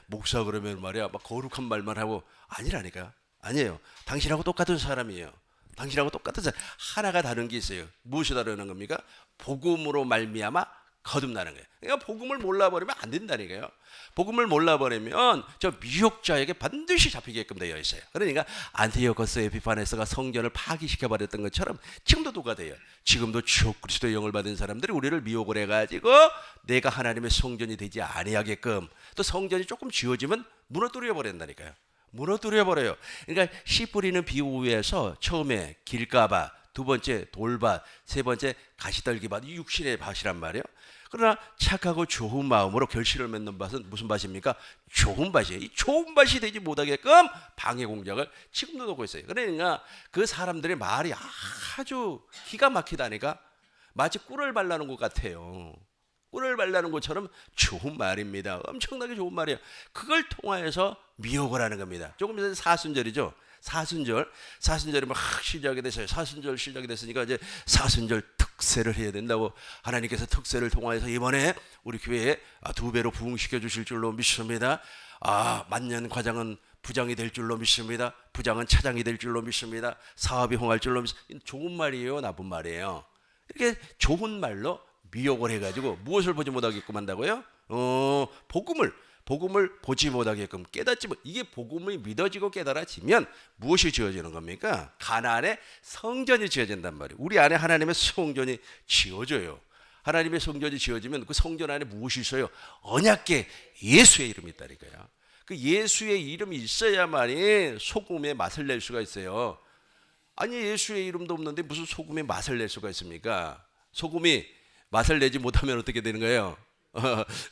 목사 그러면 말이야 막 거룩한 말만 하고, 아니라니까요. 아니에요. 당신하고 똑같은 사람이에요. 당신하고 똑같은 사람. 하나가 다른 게 있어요. 무엇이 다르는 겁니까? 복음으로 말미암아 거듭나는 거예요. 그러니까 복음을 몰라버리면 안 된다니까요. 복음을 몰라버리면 저 미혹자에게 반드시 잡히게끔 되어 있어요. 그러니까 안티오코스 에피파네스가 성전을 파기시켜버렸던 것처럼 지금도 똑같아요. 지금도 주 그리스도의 영을 받은 사람들이 우리를 미혹을 해가지고 내가 하나님의 성전이 되지 아니하게끔, 또 성전이 조금 지어지면 무너뜨려 버린다니까요. 무너뜨려 버려요. 그러니까 씨 뿌리는 비유에서 처음에 길가밭, 두 번째 돌밭, 세 번째 가시떨기밭, 이 육신의 밭이란 말이에요. 그러나 착하고 좋은 마음으로 결실을 맺는 밭은 무슨 밭입니까? 좋은 밭이에요. 이 좋은 밭이 되지 못하게끔 방해 공작을 지금도 놓고 있어요. 그러니까 그 사람들의 말이 아주 기가 막히다니까, 마치 꿀을 발라놓은 것 같아요. 꿀을 발라놓은 것처럼 좋은 말입니다. 엄청나게 좋은 말이에요. 그걸 통하여서 미혹을 하는 겁니다. 조금 전에 사순절이죠. 사순절이 막 시작이 됐어요. 사순절 시작이 됐으니까 이제 사순절 특세를 해야 된다고 하나님께서 특세를 통하여서 이번에 우리 교회에 2배로 부흥시켜 주실 줄로 믿습니다. 만년 과장은 부장이 될 줄로 믿습니다. 부장은 차장이 될 줄로 믿습니다. 사업이 흥할 줄로 믿습니다. 좋은 말이에요, 나쁜 말이에요? 이렇게 좋은 말로 미혹을 해가지고 무엇을 보지 못하게끔 한다고요? 복음을 보지 못하게끔 깨닫지 못. 이게 복음이 믿어지고 깨달아지면 무엇이 지어지는 겁니까? 가나안에 성전이 지어진단 말이에요. 우리 안에 하나님의 성전이 지어져요. 하나님의 성전이 지어지면 그 성전 안에 무엇이 있어요? 언약궤 예수의 이름이 있다니까요. 그 예수의 이름이 있어야만이 소금의 맛을 낼 수가 있어요. 아니, 예수의 이름도 없는데 무슨 소금의 맛을 낼 수가 있습니까? 소금이 맛을 내지 못하면 어떻게 되는 거예요?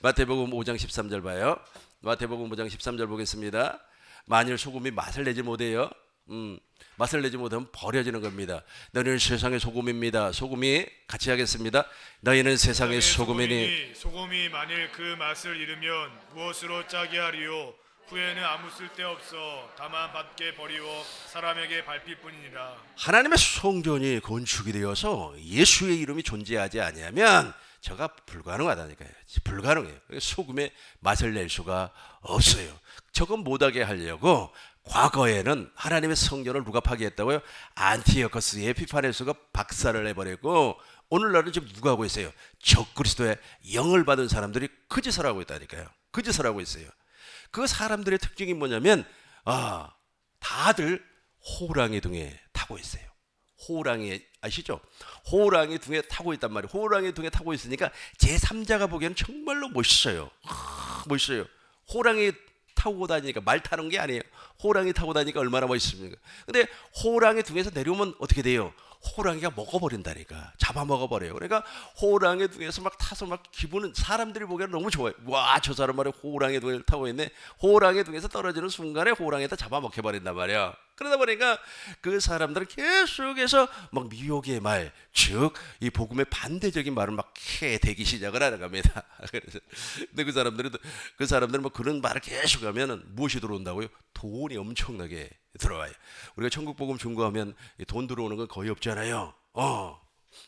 마태복음 5장 13절 봐요. 마태복음 5장 13절 보겠습니다. 만일 소금이 맛을 내지 못해요, 맛을 내지 못하면 버려지는 겁니다. 너희는 세상의 소금입니다. 소금이 같이 하겠습니다. 너희는 세상의 소금이니 소금이 만일 그 맛을 잃으면 무엇으로 짜게 하리요? 후에는 아무 쓸데없어 다만 밖에 버리고 사람에게 밟힐 뿐이니라. 하나님의 성전이 건축이 되어서 예수의 이름이 존재하지 아니하면 저가 불가능하다니까요. 불가능해요. 소금의 맛을 낼 수가 없어요. 저건 못하게 하려고 과거에는 하나님의 성전을 누가 파괴했다고요? 안티오코스 에피파네스가 박살을 내버리고, 오늘날은 지금 누가 하고 있어요? 적그리스도의 영을 받은 사람들이 그 짓을 하고 있다니까요. 그 짓을 하고 있어요. 그 사람들의 특징이 뭐냐면 다들 호랑이 등에 타고 있어요. 호랑이 아시죠? 호랑이 등에 타고 있단 말이에요. 호랑이 등에 타고 있으니까 제3자가 보기에는 정말로 멋있어요. 멋있어요. 호랑이 타고 다니니까, 말 타는 게 아니에요. 호랑이 타고 다니니까 얼마나 멋있습니까? 근데 호랑이 등에서 내려오면 어떻게 돼요? 호랑이가 먹어버린다니까. 잡아먹어버려요. 그러니까 호랑이 등에서 막 타서 막 기분은, 사람들이 보기에는 너무 좋아요. 와, 저 사람 말이야 호랑이 등을 타고 있네. 호랑이 등에서 떨어지는 순간에 호랑이에다 잡아먹혀버린단 말이야. 그러다 보니까 그 사람들은 계속해서 막 미혹의 말, 즉 이 복음의 반대적인 말을 막 해대기 시작을 하는 겁니다. 그래서 근데 그 사람들은 뭐 그런 말을 계속하면은 무엇이 들어온다고요? 돈이 엄청나게 들어와요. 우리가 천국 복음 증거하면 돈 들어오는 건 거의 없잖아요.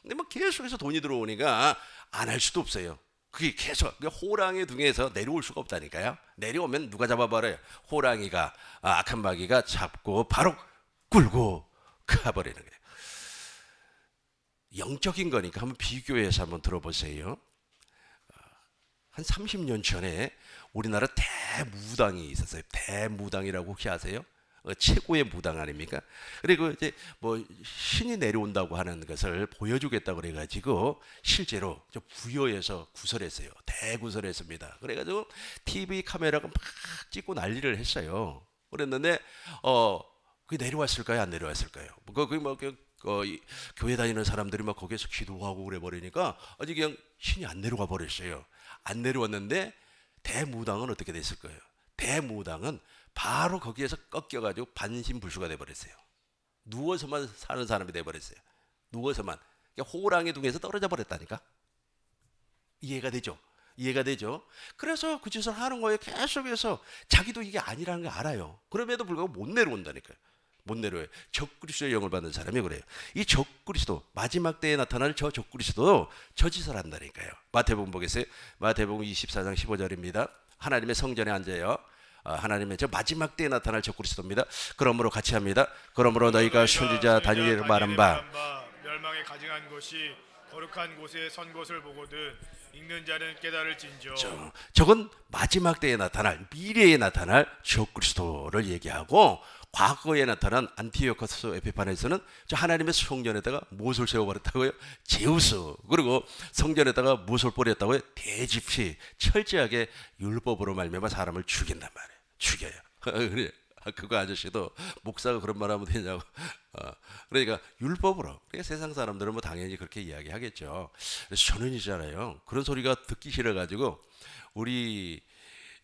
근데 막 계속해서 돈이 들어오니까 안 할 수도 없어요. 그게 계속 호랑이 등에서 내려올 수가 없다니까요. 내려오면 누가 잡아버려요? 호랑이가, 악한 마귀가 잡고 바로 끌고 가버리는 거예요. 영적인 거니까 한번 비교해서 한번 들어보세요. 한 30년 전에 우리나라 대무당이 있었어요. 대무당이라고 혹시 아세요? 최고의 무당 아닙니까? 그리고 이제 뭐 신이 내려온다고 하는 것을 보여주겠다고 그래가지고 실제로 저 부여에서 구설했어요. 대구설했습니다. 그래가지고 TV 카메라가 막 찍고 난리를 했어요. 그랬는데 그게 내려왔을까요? 안 내려왔을까요? 교회 다니는 사람들이 막 거기에서 기도하고 그래 버리니까 아직 그냥 신이 안 내려가 버렸어요. 안 내려왔는데 대무당은 어떻게 됐을 거예요? 대무당은 바로 거기에서 꺾여가지고 반신불수가 돼버렸어요. 누워서만 사는 사람이 돼버렸어요. 누워서만. 그러니까 호랑이 둥에서 떨어져 버렸다니까. 이해가 되죠? 이해가 되죠? 그래서 그 짓을 하는 거예요. 계속해서 자기도 이게 아니라는 걸 알아요. 그럼에도 불구하고 못 내려온다니까요. 못 내려요. 적그리스도의 영을 받는 사람이 그래요. 이 적그리스도, 마지막 때에 나타날 저 적그리스도도 저 짓을 한다니까요. 마태복음 보겠어요. 마태복음 24장 15절입니다. 하나님의 성전에 앉아요. 하나님의 저 마지막 때에 나타날 적그리스도입니다. 그러므로 같이 합니다. 그러므로 너희가 선지자 다니엘을 말한 바 멸망에 가증한 것이 거룩한 곳에 선 것을 보거든 읽는 자는 깨달을진저. 저건 마지막 때에 나타날, 미래에 나타날 적그리스도를 얘기하고, 과거에 나타난 안티오코스 에피파네스는 저 하나님의 성전에다가 무엇을 세워버렸다고요? 제우스. 그리고 성전에다가 무엇을 뿌렸다고요? 대집시. 철저하게 율법으로 말미암아 사람을 죽인단 말이에요. 죽여요. 그래. 그거 아저씨도 목사가 그런 말하면 되냐고. 그러니까 율법으로. 그러니까 세상 사람들은 뭐 당연히 그렇게 이야기하겠죠. 그래서 저는 있잖아요, 그런 소리가 듣기 싫어가지고 우리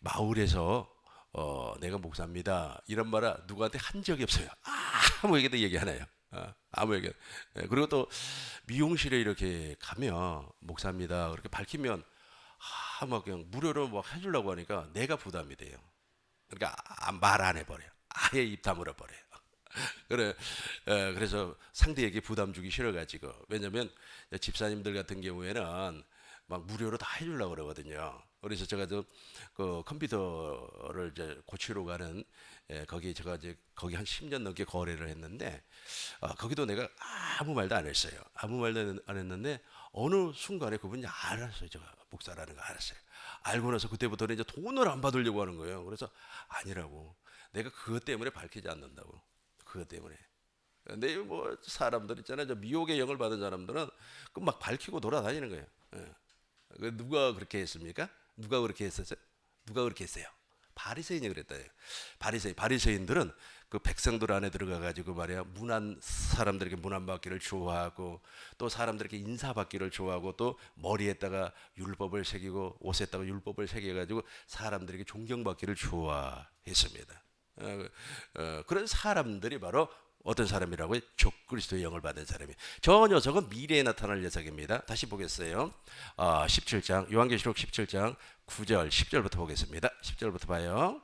마을에서 내가 목사입니다 이런 말을 누구한테 한 적이 없어요. 아무에게도 얘기 안 해요. 아무에게. 그리고 또 미용실에 이렇게 가면 목사입니다 그렇게 밝히면 막 그냥 무료로 막 해주려고 하니까 내가 부담이 돼요. 그러니까 말 안 해버려요. 아예 입 다물어 버려요. 그래. 그래서 상대에게 부담 주기 싫어가지고. 왜냐면 집사님들 같은 경우에는 막 무료로 다 해주려고 그러거든요. 그래서 제가 그 컴퓨터를 이제 고치러 가는 거기 제가 이제 거기 한 10년 넘게 거래를 했는데, 거기도 내가 아무 말도 안 했어요. 아무 말도 안 했는데 어느 순간에 그분이 알았어요. 제가 목사라는 거 알았어요. 알고 나서 그때부터는 이제 돈을 안 받으려고 하는 거예요. 그래서 아니라고. 내가 그것 때문에 밝히지 않는다고. 그것 때문에. 근데 뭐 사람들 있잖아요. 저 미혹의 영을 받은 사람들은 그 막 밝히고 돌아다니는 거예요. 누가 그렇게 했습니까? 누가 그렇게 했었어요? 누가 그렇게 했어요? 바리새인이 그랬다. 바리새인들은 그 백성들 안에 들어가 가지고 말이야, 문안 사람들에게 문안 받기를 좋아하고, 또 사람들에게 인사 받기를 좋아하고, 또 머리에다가 율법을 새기고 옷에다가 율법을 새겨 가지고 사람들에게 존경받기를 좋아했습니다. 그런 사람들이 바로 어떤 사람이라고요? 적그리스도의 영을 받은 사람이. 저 녀석은 미래에 나타날 녀석입니다. 다시 보겠어요. 17장 요한계시록 17장 9절 10절부터 보겠습니다. 10절부터 봐요.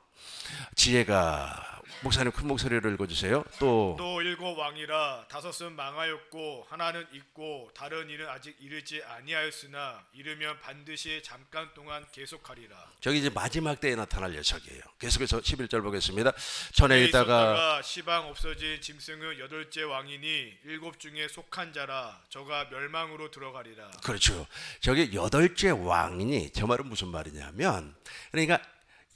지혜가, 목사님 큰 목소리로 읽어주세요. 또 일곱 왕이라 다섯은 망하였고 하나는 있고 다른 이는 아직 이르지 아니하였으나 이르면 반드시 잠깐 동안 계속하리라. 저기 이제 마지막 때에 나타날 녀석이에요. 계속해서 11절 보겠습니다. 전에 있다가 시방 없어진 짐승의 여덟째 왕이니 일곱 중에 속한 자라. 저가 멸망으로 들어가리라. 그렇죠. 저게 여덟째 왕이니, 저 말은 무슨 말이냐면, 그러니까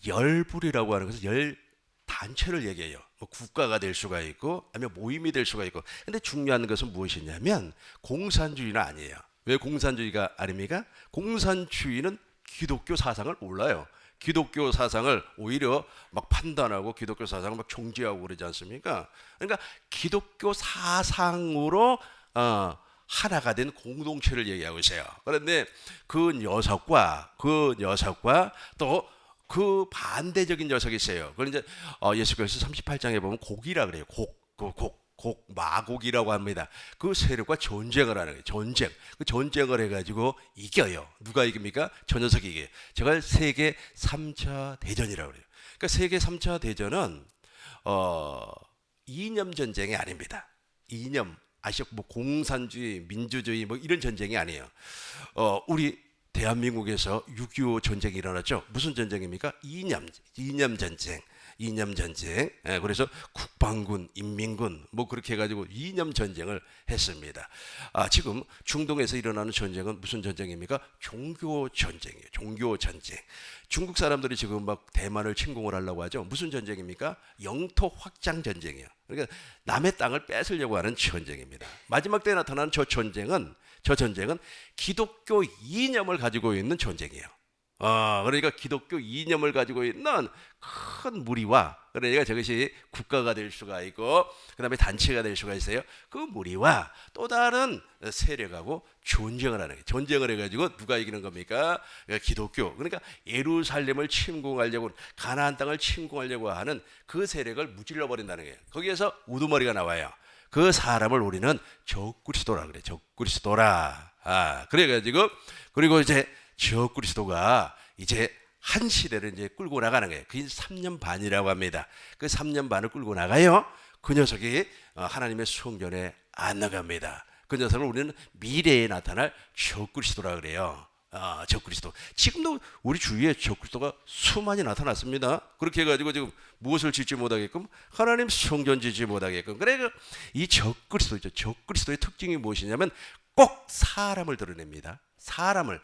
열불이라고 하는 것은 열 단체를 얘기해요. 뭐 국가가 될 수가 있고 아니면 모임이 될 수가 있고. 근데 중요한 것은 무엇이냐면 공산주의는 아니에요. 왜 공산주의가 아닙니까? 공산주의는 기독교 사상을 몰라요. 기독교 사상을 오히려 막 판단하고 기독교 사상을 막 정지하고 그러지 않습니까? 그러니까 기독교 사상으로 하나가 된 공동체를 얘기하고 있어요. 그런데 그 녀석과 또 그 반대적인 녀석이 있어요. 그걸 이제 예수께서 38장에 보면 곡이라 그래요. 마곡이라고 합니다. 그 세력과 전쟁을 하는 거예요. 전쟁. 그 전쟁을 해가지고 이겨요. 누가 이깁니까? 저 녀석이 이겨요. 제가 세계 3차 대전이라고 그래요. 그러니까 세계 3차 대전은 이념 전쟁이 아닙니다. 이념, 아시죠? 뭐 공산주의, 민주주의 뭐 이런 전쟁이 아니에요. 우리 대한민국에서 6.25 전쟁이 일어났죠. 무슨 전쟁입니까? 이념 전쟁. 그래서 국방군, 인민군 뭐 그렇게 해가지고 이념 전쟁을 했습니다. 지금 중동에서 일어나는 전쟁은 무슨 전쟁입니까? 종교 전쟁이에요. 종교 전쟁. 중국 사람들이 지금 막 대만을 침공을 하려고 하죠. 무슨 전쟁입니까? 영토 확장 전쟁이에요. 그러니까 남의 땅을 뺏으려고 하는 전쟁입니다. 마지막 때에 나타나는 저 전쟁은 기독교 이념을 가지고 있는 전쟁이에요. 그러니까 기독교 이념을 가지고 있는 큰 무리와 그러니까 저것이 국가가 될 수가 있고 그다음에 단체가 될 수가 있어요. 그 무리와 또 다른 세력하고 전쟁을 하는 거예요. 전쟁을 해가지고 누가 이기는 겁니까? 기독교. 그러니까 예루살렘을 침공하려고, 가나안 땅을 침공하려고 하는 그 세력을 무찔러 버린다는 거예요. 거기에서 우두머리가 나와요. 그 사람을 우리는 적그리스도라 그래. 적그리스도라. 그래가지고 그리고 이제 적그리스도가 이제 한 시대를 이제 끌고 나가는 거예요. 그게 3년 반이라고 합니다. 그 3년 반을 끌고 나가요. 그 녀석이 하나님의 성전에 안 나갑니다. 그 녀석을 우리는 미래에 나타날 적그리스도라 그래요. 적그리스도. 지금도 우리 주위에 적그리스도가 수많이 나타났습니다. 그렇게 해가지고 지금 무엇을 짓지 못하게끔, 하나님 성전 짓지 못하게끔. 그래, 이 적그리스도죠. 적그리스도의 특징이 무엇이냐면 꼭 사람을 드러냅니다. 사람을.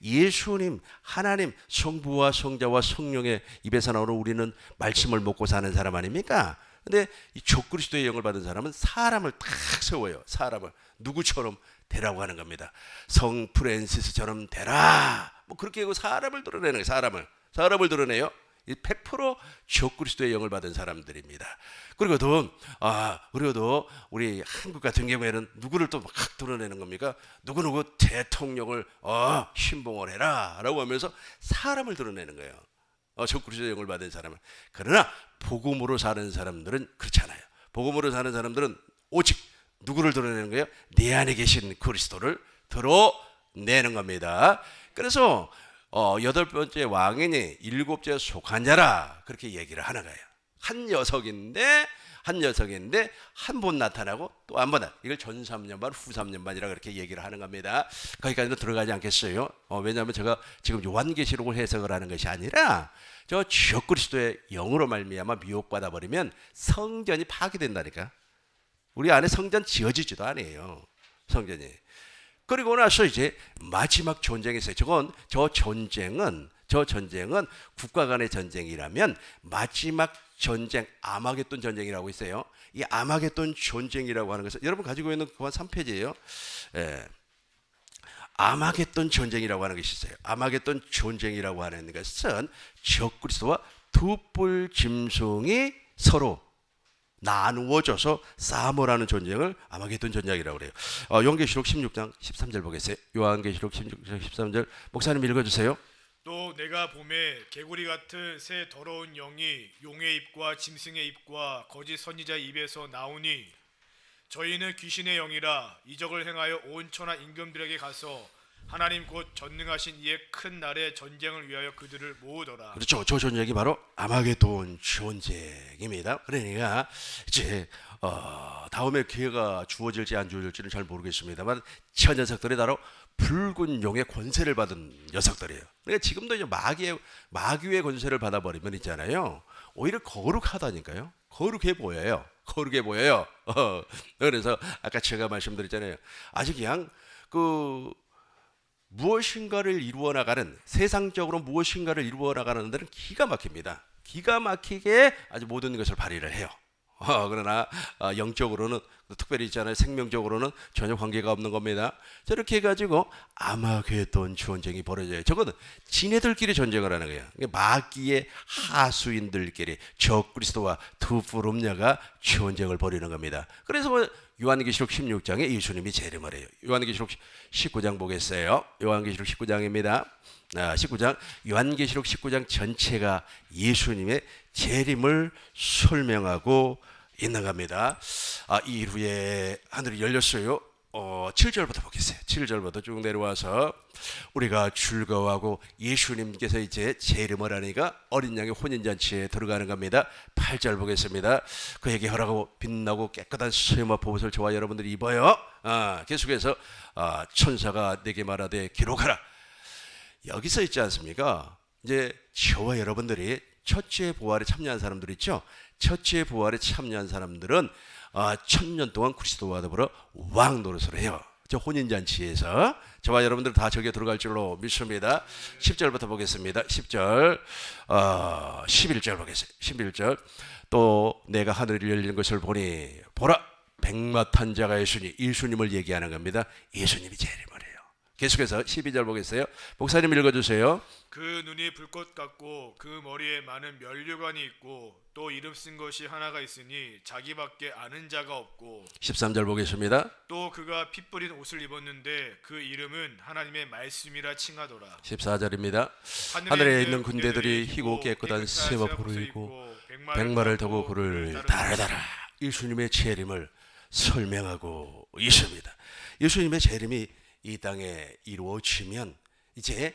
예수님, 하나님, 성부와 성자와 성령의 입에서 나오는 우리는 말씀을 먹고 사는 사람 아닙니까? 근데 이 적그리스도의 영을 받은 사람은 사람을 딱 세워요. 사람을 누구처럼 되라고 하는 겁니다. 성 프랜시스처럼 되라. 뭐 그렇게 하고 사람을 드러내는 거예요. 사람을 드러내요. 100% 적그리스도의 영을 받은 사람들입니다. 그리고도 우리 한국 같은 경우에는 누구를 또 막 드러내는 겁니까? 누구누구 대통령을 신봉을 해라라고 하면서 사람을 드러내는 거예요. 적그리스도의 영을 받은 사람은. 그러나 복음으로 사는 사람들은 그렇지 않아요. 복음으로 사는 사람들은 오직 누구를 드러내는 거예요? 내 안에 계신 그리스도를 드러내는 겁니다. 그래서 8번째 왕이니 7째 속한 자라 그렇게 얘기를 하는 거예요. 한 녀석인데 한 번 나타나고 또 한 번, 이걸 전 3년반 후 3년반이라 그렇게 얘기를 하는 겁니다. 거기까지는 들어가지 않겠어요. 왜냐하면 제가 지금 요한계시록을 해석을 하는 것이 아니라 저 적그리스도의 영으로 말미암아 미혹받아 버리면 성전이 파괴된다니까. 우리 안에 성전 지어지지도 않아요. 성전이. 그리고 나서 이제 마지막 전쟁이 있어요. 저 전쟁은 국가 간의 전쟁이라면 마지막 전쟁, 아마겟돈 전쟁이라고 있어요. 이 아마겟돈 전쟁이라고 하는 것은 여러분 가지고 있는 그한 3페이지예요. 아마겟돈 전쟁이라고 하는 것이 있어요. 아마겟돈 전쟁이라고 하는 것은 적그리스도와 두뿔 짐승이 서로 나누어져서 싸움을 하는 전쟁을 아마겟돈 전쟁이라고 그래요. 요한계시록 16장 13절 보겠어요. 요한계시록 16장 13절 목사님 읽어주세요. 또 내가 봄에 개구리 같은 새 더러운 영이 용의 입과 짐승의 입과 거짓 선지자의 입에서 나오니 저희는 귀신의 영이라 이적을 행하여 온 천하 임금들에게 가서 하나님 곧 전능하신 이의 큰 날의 전쟁을 위하여 그들을 모으더라. 그렇죠. 저 전쟁이 바로 아마겟돈 전쟁입니다. 그러니까 이제 다음에 기회가 주어질지 안 주어질지는 잘 모르겠습니다만 저 녀석들이 바로 붉은 용의 권세를 받은 녀석들이에요. 그러니까 지금도 이제 마귀의 권세를 받아버리면 있잖아요. 오히려 거룩하다니까요. 거룩해 보여요. 그래서 아까 제가 말씀드렸잖아요. 아주 그냥 무엇인가를 이루어 나가는, 세상적으로 무엇인가를 이루어 나가는 데는 기가 막힙니다. 기가 막히게 아주 모든 것을 발휘를 해요. 그러나 영적으로는, 특별히 있잖아요, 생명적으로는 전혀 관계가 없는 겁니다. 저렇게 해가지고 아마겟돈 전쟁이 벌어져요. 저거는 지네들끼리 전쟁을 하는 거예요. 마귀의 하수인들끼리 적그리스도와 두뿔 음녀가 전쟁을 벌이는 겁니다. 그래서 요한계시록 16장에 예수님이 재림을 해요. 요한계시록 19장 보겠어요. 요한계시록 19장입니다. 19장, 요한계시록 19장 전체가 예수님의 재림을 설명하고 있는 겁니다. 이후에 하늘이 열렸어요. 7절부터 보겠어요. 7절부터 쭉 내려와서 우리가 즐거워하고 예수님께서 이제 재림을 하니까 어린 양의 혼인잔치에 들어가는 겁니다. 8절 보겠습니다. 그에게 허락하고 빛나고 깨끗한 수염과 보옷을 저와 여러분들이 입어요. 계속해서 천사가 내게 말하되 기록하라. 여기서 있지 않습니까? 이제 저와 여러분들이 첫째 부활에 참여한 사람들 있죠? 첫째 부활에 참여한 사람들은 1000년 동안 그리스도와 더불어 왕 노릇을 해요. 저 혼인잔치에서 저와 여러분들 다 저기에 들어갈 줄로 믿습니다. 10절부터 보겠습니다. 10절, 11절 보겠어요. 11절. 또 내가 하늘이 열린 것을 보라 백마탄 자가 예수님을 얘기하는 겁니다. 예수님이 재림을 해요. 계속해서 12절 보겠어요. 목사님 읽어주세요. 그 눈이 불꽃 같고 그 머리에 많은 면류관이 있고 또 이름 쓴 것이 하나가 있으니 자기밖에 아는 자가 없고 13절 보겠습니다. 또 그가 피 뿌린 옷을 입었는데 그 이름은 하나님의 말씀이라 칭하더라. 14절입니다. 하늘에 있는 군대들이 희고 깨끗한 세마포를 입고 백마를 타고 그를 따르다라. 예수님의 재림을 설명하고 있습니다. 예수님의 재림이 이 땅에 이루어지면 이제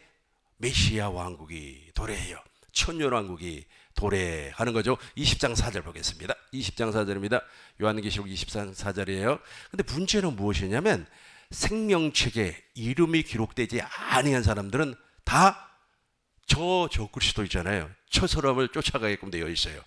메시아 왕국이 도래해요. 천년왕국이 도래하는 거죠. 20장 4절 보겠습니다. 20장 4절입니다. 요한계시록 20장 4절이에요. 근데 문제는 무엇이냐면 생명책에 이름이 기록되지 아니한 사람들은 다 저 그리스도 있잖아요. 저 사람을 쫓아가게끔 되어 있어요.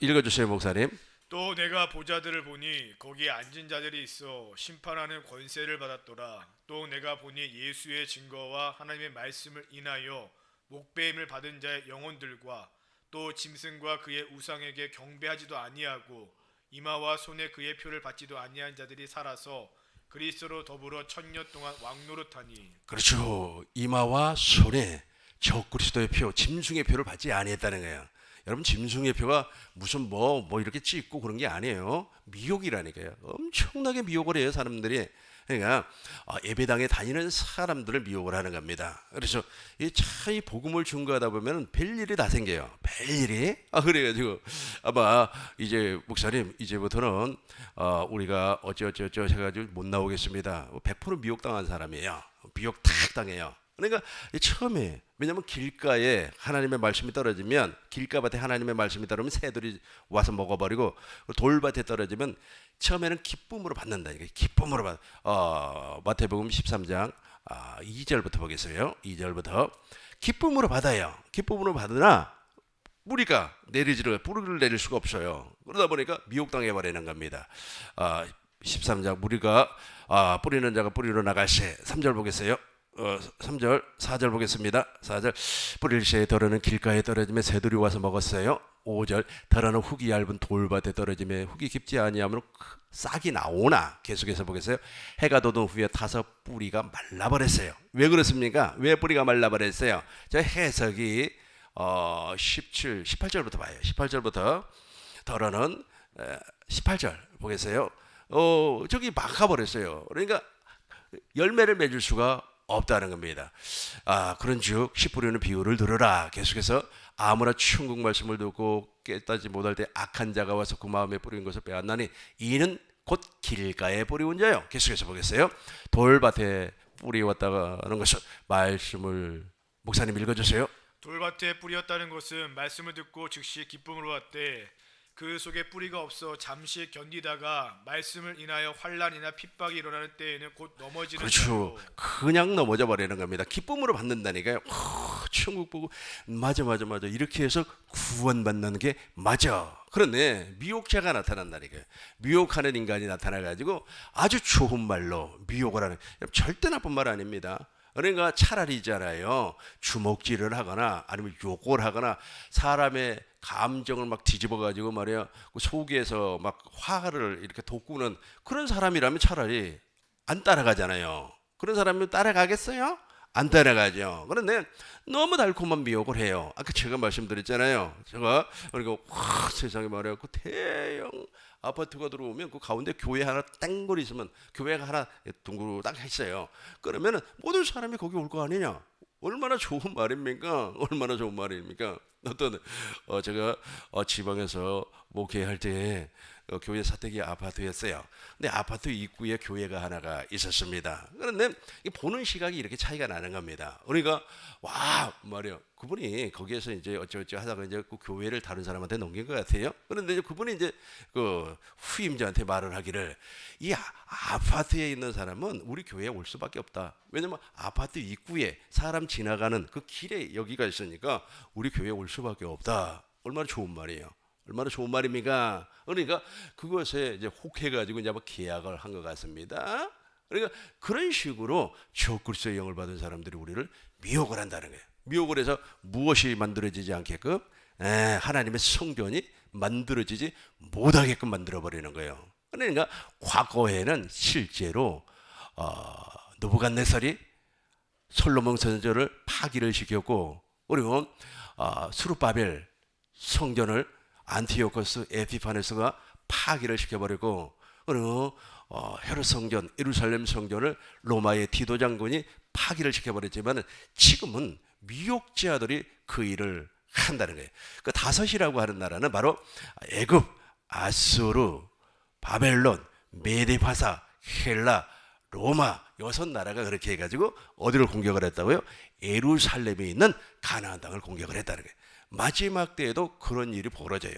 읽어주세요, 목사님. 또 내가 보자들을 보니 거기에 앉은 자들이 있어 심판하는 권세를 받았더라. 또 내가 보니 예수의 증거와 하나님의 말씀을 인하여 목배임을 받은 자의 영혼들과 또 짐승과 그의 우상에게 경배하지도 아니하고 이마와 손에 그의 표를 받지도 아니한 자들이 살아서 그리스도로 더불어 1000년 동안 왕노릇하니. 그렇죠. 이마와 손에 저 그리스도의 표, 짐승의 표를 받지 아니했다는 거예요. 여러분, 짐승의 표가 무슨 뭐 이렇게 찍고 그런 게 아니에요. 미혹이라니까요. 엄청나게 미혹을 해요, 사람들이. 그러니까 예배당에 다니는 사람들을 미혹을 하는 겁니다. 그래서 이 복음을 증거하다 보면 별일이 다 생겨요. 별일이. 그래가지고 아마 이제 목사님 이제부터는 우리가 어쩌저쩌 해가지고 못 나오겠습니다. 100% 미혹당한 사람이에요. 미혹 탁 당해요. 그러니까 처음에, 왜냐하면 길가에 하나님의 말씀이 떨어지면, 길가밭에 하나님의 말씀이 떨어지면 새들이 와서 먹어버리고, 돌밭에 떨어지면 처음에는 기쁨으로 받는다. 기쁨으로 받. 마태복음 13장 2절부터 보겠어요. 2절부터 기쁨으로 받아요. 기쁨으로 받으나 뿌리가 뿌리를 내릴 수가 없어요. 그러다 보니까 미혹당해 버리는 겁니다. 13장 무리가 뿌리는 자가 뿌리로 나갈새. 3절 보겠어요. 3절 4절 보겠습니다. 4절 뿌릴 새에 덜어는 길가에 떨어지며 새들이 와서 먹었어요. 5절 덜어는 흙이 얇은 돌밭에 떨어지며 흙이 깊지 아니하면 싹이 나오나. 계속해서 보겠어요. 해가 돋은 후에 타서 뿌리가 말라버렸어요. 왜 그렇습니까? 왜 뿌리가 말라버렸어요? 저 해석이 18절부터 봐요. 18절부터 덜어는 18절 보겠어요. 저기 막아버렸어요. 그러니까 열매를 맺을 수가 없다는 겁니다. 그런즉 씨 뿌리는 비유를 들으라. 계속해서 아무나 천국 말씀을 듣고 깨닫지 못할 때 악한 자가 와서 그 마음에 뿌린 것을 빼앗나니 이는 곧 길가에 뿌리온 자요. 계속해서 보겠어요. 돌밭에 뿌리웠다가 하는 것은 말씀을. 목사님 읽어주세요. 돌밭에 뿌렸다는 것은 말씀을 듣고 즉시 기쁨으로 왔대. 그 속에 뿌리가 없어 잠시 견디다가 말씀을 인하여 환난이나 핍박이 일어나는 때에는 곧 넘어지는. 그렇죠. 그냥 넘어져 버리는 겁니다. 기쁨으로 받는다니까요. 천국 보고 맞아 이렇게 해서 구원받는 게 맞아. 그런데 미혹자가 나타난다니까요. 미혹하는 인간이 나타나가지고 아주 좋은 말로 미혹을 하는, 절대 나쁜 말 아닙니다. 그러니까 차라리 있잖아요, 주먹질을 하거나 아니면 욕을 하거나 사람의 감정을 막 뒤집어 가지고 말이야, 그 속에서 막 화를 이렇게 돋구는 그런 사람이라면 차라리 안 따라가잖아요. 그런 사람이면 따라가겠어요? 안 따라가죠. 그런데 너무 달콤한 미혹을 해요. 아까 제가 말씀드렸잖아요. 제가 그리고 세상에 말이야, 그 대형 아파트가 들어오면 그 가운데 교회 하나 땡거리 있으면, 교회가 하나 둥그딱 있어요. 그러면은 모든 사람이 거기 올 거 아니냐? 얼마나 좋은 말입니까? 얼마나 좋은 말입니까? 제가 지방에서 목회할 때 교회 사택이 아파트였어요. 근데 아파트 입구에 교회가 하나가 있었습니다. 그런데 보는 시각이 이렇게 차이가 나는 겁니다. 그러니까 와 말이요, 그분이 거기에서 이제 어쩌고저쩌고 하다가 이제 그 교회를 다른 사람한테 넘긴 것 같아요. 그런데 이제 그분이 이제 그 후임자한테 말을 하기를, 이 아파트에 있는 사람은 우리 교회에 올 수밖에 없다. 왜냐면 아파트 입구에 사람 지나가는 그 길에 여기가 있으니까 우리 교회에 올 수밖에 없다. 얼마나 좋은 말이에요. 얼마나 좋은 말입니까? 그러니까 그것에 이제 혹해가지고 이제 계약을 한 것 같습니다. 그러니까 그런 식으로 적그리스도의 영을 받은 사람들이 우리를 미혹을 한다는 거예요. 미혹을 해서 무엇이 만들어지지 않게끔, 하나님의 성전이 만들어지지 못하게끔 만들어버리는 거예요. 그러니까 과거에는 실제로 느부갓네살이 솔로몬 성전을 파기를 시켰고, 그리고 수르바벨 성전을 안티오코스 에피파네스가 파기를 시켜버리고, 그리고 헤롯 성전, 예루살렘 성전을 로마의 디도 장군이 파기를 시켜버렸지만 지금은 미혹자들이 그 일을 한다는 거예요. 그 다섯이라고 하는 나라는 바로 애굽, 아수르, 바벨론, 메데파사, 헬라, 로마 여섯 나라가 그렇게 해가지고 어디를 공격을 했다고요? 예루살렘에 있는 가나안 땅을 공격을 했다는 거예요. 마지막 때에도 그런 일이 벌어져요.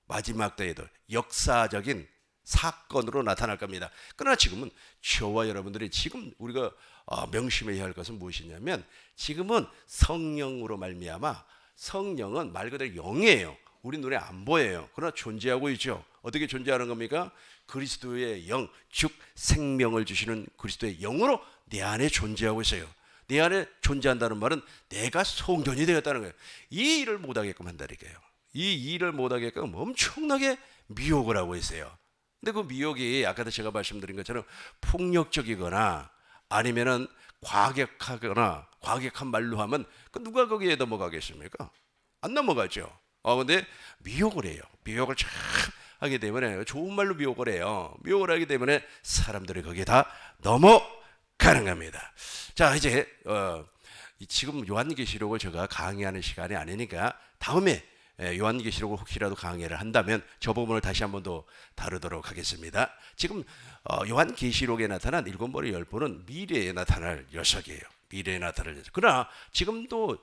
마지막 때에도 역사적인 사건으로 나타날 겁니다. 그러나 지금은 저와 여러분들이 지금 우리가 명심해야 할 것은 무엇이냐면, 지금은 성령으로 말미암아, 성령은 말 그대로 영이에요. 우리 눈에 안 보여요. 그러나 존재하고 있죠. 어떻게 존재하는 겁니까? 그리스도의 영, 즉 생명을 주시는 그리스도의 영으로 내 안에 존재하고 있어요. 내 안에 존재한다는 말은 내가 성전이 되었다는 거예요. 이 일을 못하게끔 한다는 거예요. 이 일을 못하게끔 엄청나게 미혹을 하고 있어요. 근데 그 미혹이 아까도 제가 말씀드린 것처럼 폭력적이거나 아니면은 과격하거나, 과격한 말로 하면 그 누가 거기에 넘어가겠습니까? 안 넘어가죠. 근데 미혹을 해요. 미혹을 참 하기 때문에, 좋은 말로 미혹을 해요. 미혹을 하기 때문에 사람들이 거기에 다 넘어가는 겁니다. 자, 이제 지금 요한계시록을 제가 강의하는 시간이 아니니까 다음에 요한계시록을 혹시라도 강의를 한다면 저 부분을 다시 한 번 더 다루도록 하겠습니다. 지금 요한계시록에 나타난 일곱 머리 열 분은 미래에 나타날 녀석이에요. 미래에 나타날 녀석. 그러나 지금도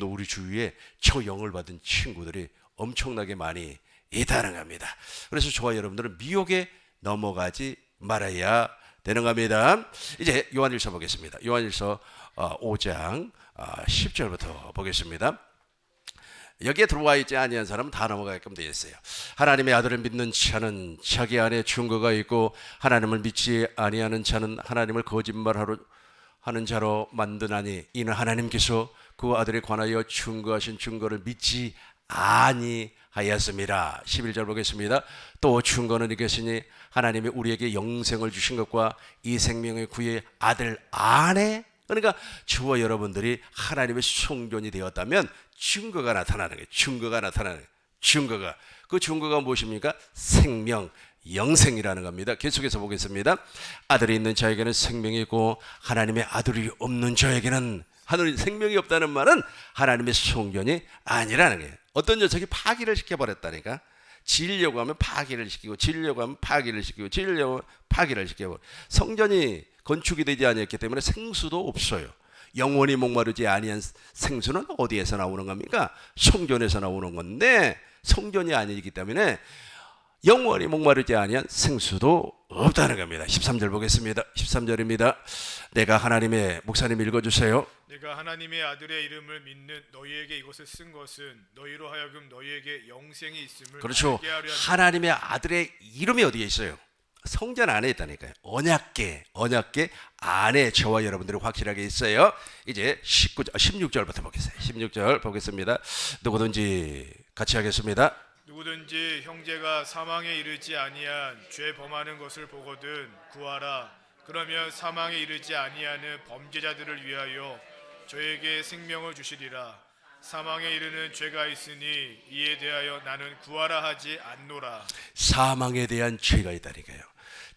우리 주위에 저 영을 받은 친구들이 엄청나게 많이 있다는 겁니다. 그래서 저와 여러분들은 미혹에 넘어가지 말아야 되는 겁니다. 이제 요한일서 보겠습니다. 요한일서 5장 10절부터 보겠습니다. 여기에 들어와 있지 아니한 사람은 다 넘어가게끔 되어 있어요. 하나님의 아들을 믿는 자는 자기 안에 증거가 있고, 하나님을 믿지 아니하는 자는 하나님을 거짓말하러 하는 자로 만드나니, 이는 하나님께서 그 아들에 관하여 증거하신 증거를 믿지 아니하였습니다. 11절 보겠습니다. 또 증거는 이것이니 하나님이 우리에게 영생을 주신 것과 이 생명의 구의 아들 안에, 그러니까 저와 여러분들이 하나님의 성전이 되었다면 증거가 나타나는 거예요. 증거가 나타나는 거예요. 증거가. 그 증거가 무엇입니까? 생명, 영생이라는 겁니다. 계속해서 보겠습니다. 아들이 있는 자에게는 생명이 있고 하나님의 아들이 없는 자에게는, 하늘에 생명이 없다는 말은 하나님의 성전이 아니라는 거예요. 어떤 녀석이 파기를 시켜버렸다니까. 지으려고 하면 파기를 시키고, 지으려고 하면 파기를 시키고, 지으려고 하면 파기를 시켜버려. 성전이 건축이 되지 아니했기 때문에 생수도 없어요. 영원히 목마르지 아니한 생수는 어디에서 나오는 겁니까? 성전에서 나오는 건데, 성전이 아니기 때문에 영원히 목마르지 아니한 생수도 없다는 겁니다. 13절 보겠습니다. 13절입니다. 내가 하나님의, 목사님 읽어주세요. 내가 하나님의 아들의 이름을 믿는 너희에게 이것을 쓴 것은 너희로 하여금 너희에게 영생이 있음을 그렇죠. 알게 하려 함이라. 하나님의 아들의 이름이 어디에 있어요? 성전 안에 있다니까요. 언약궤 안에 저와 여러분들이 확실하게 있어요. 이제 16절부터 보겠어요. 16절 보겠습니다. 누구든지 같이 하겠습니다. 누구든지 형제가 사망에 이르지 아니한 죄 범하는 것을 보거든 구하라. 그러면 사망에 이르지 아니하는 범죄자들을 위하여 저에게 생명을 주시리라. 사망에 이르는 죄가 있으니 이에 대하여 나는 구하라 하지 않노라. 사망에 대한 죄가 있다니까요.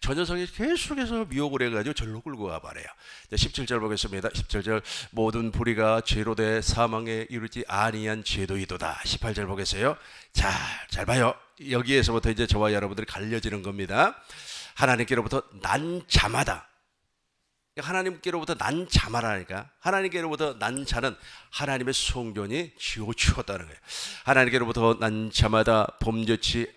저 녀석이 계속해서 미혹을 해가지고 절로 끌고 가버려요. 17절 보겠습니다. 17절 모든 불의가 죄로 돼 사망에 이르지 아니한 죄도 이도다. 18절 보겠어요. 잘 봐요. 여기에서부터 이제 저와 여러분들이 갈려지는 겁니다. 하나님께로부터 난 자마다, 하나님께로부터 난 자마라니까. 하나님께로부터 난 자는 하나님의 성전이 지어주었다는 거예요. 하나님께로부터 난 자마다 범죄치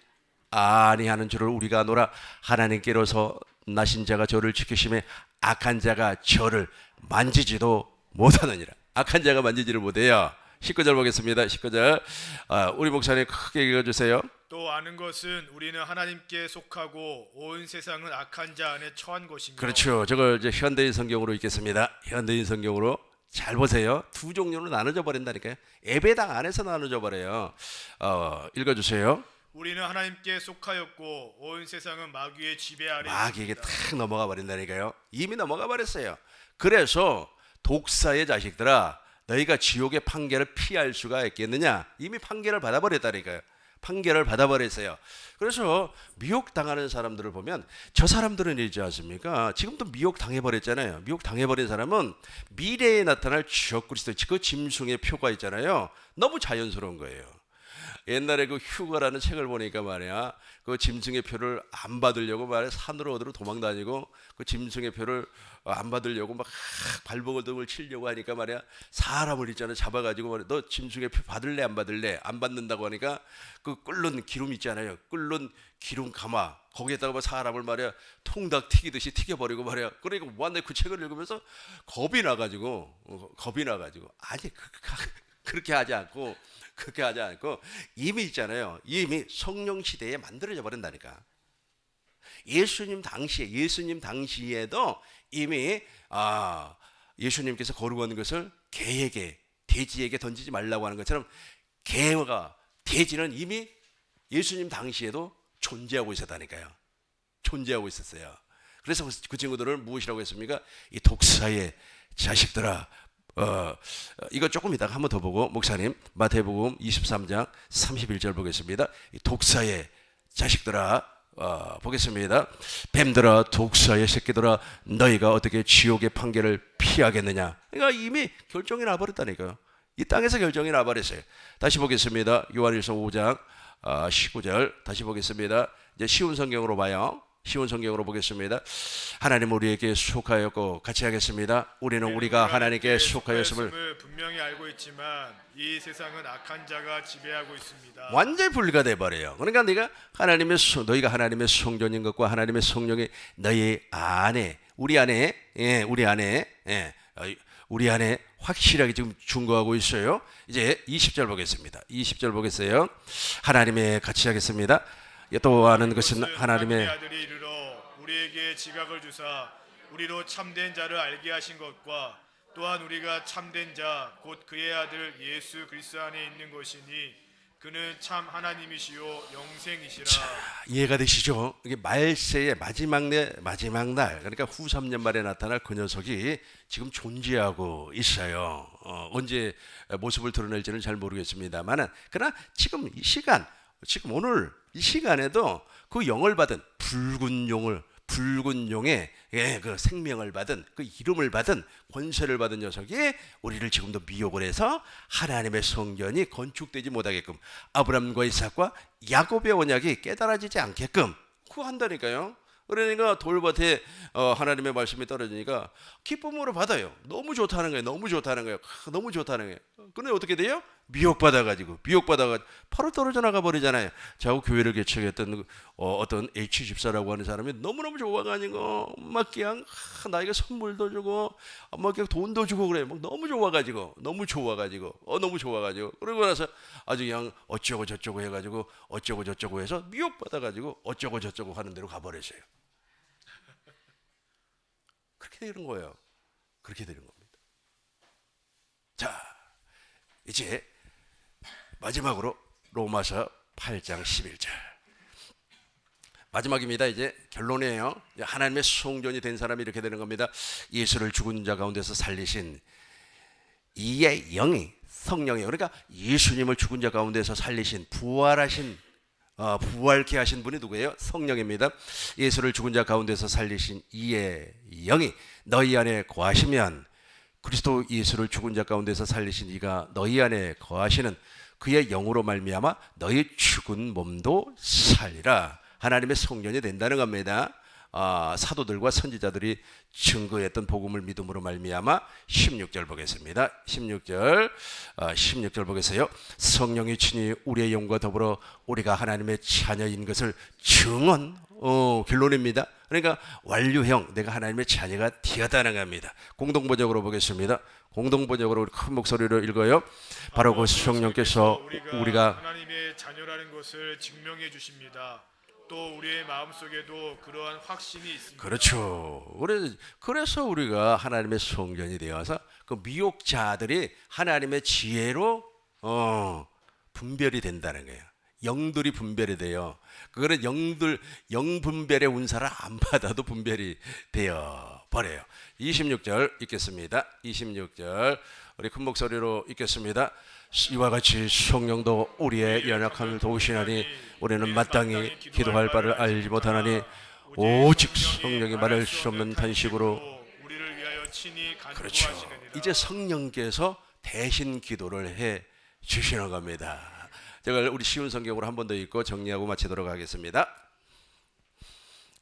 아니하는 줄을 우리가 아노라. 하나님께로서 나신 자가 저를 지키심에 악한 자가 저를 만지지도 못하느니라. 악한 자가 만지지를 못해요. 19절 보겠습니다. 19절 우리 목사님 크게 읽어주세요. 또 아는 것은 우리는 하나님께 속하고 온 세상은 악한 자 안에 처한 것이며. 그렇죠. 저걸 이제 현대인 성경으로 읽겠습니다. 현대인 성경으로 잘 보세요. 두 종류로 나눠져 버린다니까요. 예배당 안에서 나눠져 버려요. 읽어주세요. 우리는 하나님께 속하였고 온 세상은 마귀의 지배 아래 마귀에게 있습니다. 탁 넘어가 버린다니까요. 이미 넘어가 버렸어요. 그래서 독사의 자식들아, 너희가 지옥의 판결을 피할 수가 있겠느냐? 이미 판결을 받아버렸다니까요. 판결을 받아버렸어요. 그래서 미혹당하는 사람들을 보면 저 사람들은 있지 않습니까? 지금도 미혹당해버렸잖아요. 미혹당해버린 사람은 미래에 나타날 지역 그리스도 그 짐승의 표가 있잖아요. 너무 자연스러운 거예요. 옛날에 그 휴가라는 책을 보니까 말이야, 그 짐승의 표를 안 받으려고 말이야 산으로 어디로 도망다니고 그 짐승의 표를 안 받으려고 막 발버둥을 치려고 하니까 말이야 사람을 있잖아 잡아가지고 말이야 너 짐승의 표 받을래 안 받을래? 안 받는다고 하니까 그 끓는 기름 있잖아요. 끓는 기름 가마 거기에다가 뭐 사람을 말이야 통닭 튀기듯이 튀겨버리고 말이야. 그러니까 완전히 그 책을 읽으면서 겁이 나가지고 아니 그렇게 하지 않고 이미 있잖아요. 이미 성령 시대에 만들어져 버린다니까. 예수님 당시에도 이미 예수님께서 거룩한 것을 개에게 돼지에게 던지지 말라고 하는 것처럼 개와 돼지는 이미 예수님 당시에도 존재하고 있었다니까요. 존재하고 있었어요. 그래서 그 친구들을 무엇이라고 했습니까? 이 독사의 자식들아. 이거 조금 이따가 한번 더 보고 목사님 마태복음 23장 31절 보겠습니다. 이 독사의 자식들아 보겠습니다. 뱀들아 독사의 새끼들아 너희가 어떻게 지옥의 판결을 피하겠느냐. 그러니까 이미 결정이 나버렸다니까요. 이 땅에서 결정이 나버렸어요. 다시 보겠습니다. 요한일서 5장 19절 다시 보겠습니다. 이제 쉬운 성경으로 봐요. 쉬운 성경으로 보겠습니다. 하나님 우리에게 속하였고 같이 하겠습니다. 우리는 우리가 하나님께 속하였음을 분명히 알고 있지만 이 세상은 악한 자가 지배하고 있습니다. 완전히 분리가 돼버려요. 그러니까 너희가 하나님의 성전인 것과 하나님의 성령이 너희 안에 우리 안에 확실하게 지금 증거하고 있어요. 이제 20절 보겠습니다. 20절 보겠어요. 하나님의 같이 하겠습니다. 또 아는 것은 하나님의 아들이 이르러 우리에게 지각을 주사 우리로 참된 자를 알게 하신 것과 또한 우리가 참된 자 곧 그의 아들 예수 그리스도 안에 있는 것이니 그는 참 하나님이시요 영생이시라. 이해가 되시죠? 이게 말세의 마지막 날 그러니까 후 3년 만에 나타날 그 녀석이 지금 존재하고 있어요. 언제 모습을 드러낼지는 잘 모르겠습니다만 그러나 지금 오늘 이 시간에도 그 영을 받은 붉은 용의 그 생명을 받은 그 이름을 받은 권세를 받은 녀석이 우리를 지금도 미혹을 해서 하나님의 성전이 건축되지 못하게끔 아브라함과 이삭과 야곱의 언약이 깨달아지지 않게끔 구한다니까요. 그러니까 돌밭에 하나님의 말씀이 떨어지니까 기쁨으로 받아요. 너무 좋다는 거예요. 너무 좋다는 거예요. 근데 어떻게 돼요? 미혹받아가지고 바로 떨어져 나가 버리잖아요. 자고 교회를 개척했던 어떤 H 집사라고 하는 사람이 너무너무 좋아가지고 막 그냥 나에게 선물도 주고 막 그냥 돈도 주고 그래요. 막 너무 좋아가지고 그러고 나서 아주 그냥 어쩌고 저쩌고 해가지고 어쩌고 저쩌고 해서 미혹받아가지고 어쩌고 저쩌고 하는 대로 가버렸어요. 그렇게 되는 거예요. 그렇게 되는 겁니다. 자, 이제 마지막으로 로마서 8장 11절 마지막입니다. 이제 결론이에요. 하나님의 성전이 된 사람이 이렇게 되는 겁니다. 예수를 죽은 자 가운데서 살리신 이의 영이 성령이에요. 그러니까 예수님을 죽은 자 가운데서 살리신 부활케 하신 분이 누구예요? 성령입니다. 예수를 죽은 자 가운데서 살리신 이의 영이 너희 안에 거하시면 그리스도 예수를 죽은 자 가운데서 살리신 이가 너희 안에 거하시는 그의 영으로 말미암아 너희 죽은 몸도 살리라. 하나님의 성전이 된다는 겁니다. 사도들과 선지자들이 증거했던 복음을 믿음으로 말미암아 16절 보겠습니다. 16절 보겠어요. 성령이 친히 우리의 영과 더불어 우리가 하나님의 자녀인 것을 결론입니다. 그러니까 완료형 내가 하나님의 자녀가 되었다는 겁니다. 공동번역으로 보겠습니다. 공동번역으로 큰 목소리로 읽어요. 바로 그 성령께서 우리가 하나님의 자녀라는 것을 증명해 주십니다. 또 우리의 마음속에도 그러한 확신이 있습니다. 그렇죠. 그래서 우리가 하나님의 성전이 되어서 그 미혹자들이 하나님의 지혜로 분별이 된다는 거예요. 영들이 분별이 돼요. 그거는 영 분별의 운사를 안 받아도 분별이 되어 버려요. 26절 읽겠습니다. 26절 우리 큰 목소리로 읽겠습니다. 이와 같이 성령도 우리의 연약함을 도우시나니 우리는 마땅히 기도할 바를 알지 못하나니 오직 성령이 말할 수 없는 탄식으로. 우리를 위하여 친히 그렇죠. 간구하시느니라. 이제 성령께서 대신 기도를 해 주시는 겁니다. 제가 우리 쉬운 성경으로 한 번 더 읽고 정리하고 마치도록 하겠습니다.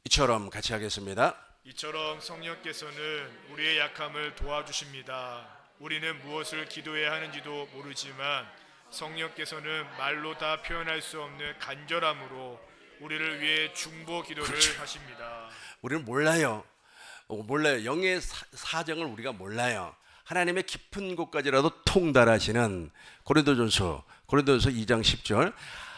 이처럼 같이 하겠습니다. 이처럼 성령께서는 우리의 약함을 도와주십니다. 우리는 무엇을 기도해야 하는지도 모르지만 성령께서는 말로 다 표현할 수 없는 간절함으로 우리를 위해 중보 기도를 그렇죠. 하십니다. 우리는 몰라요. 영의 사정을 우리가 몰라요. 하나님의 깊은 곳까지라도 통달하시는 고린도전서 2장 10절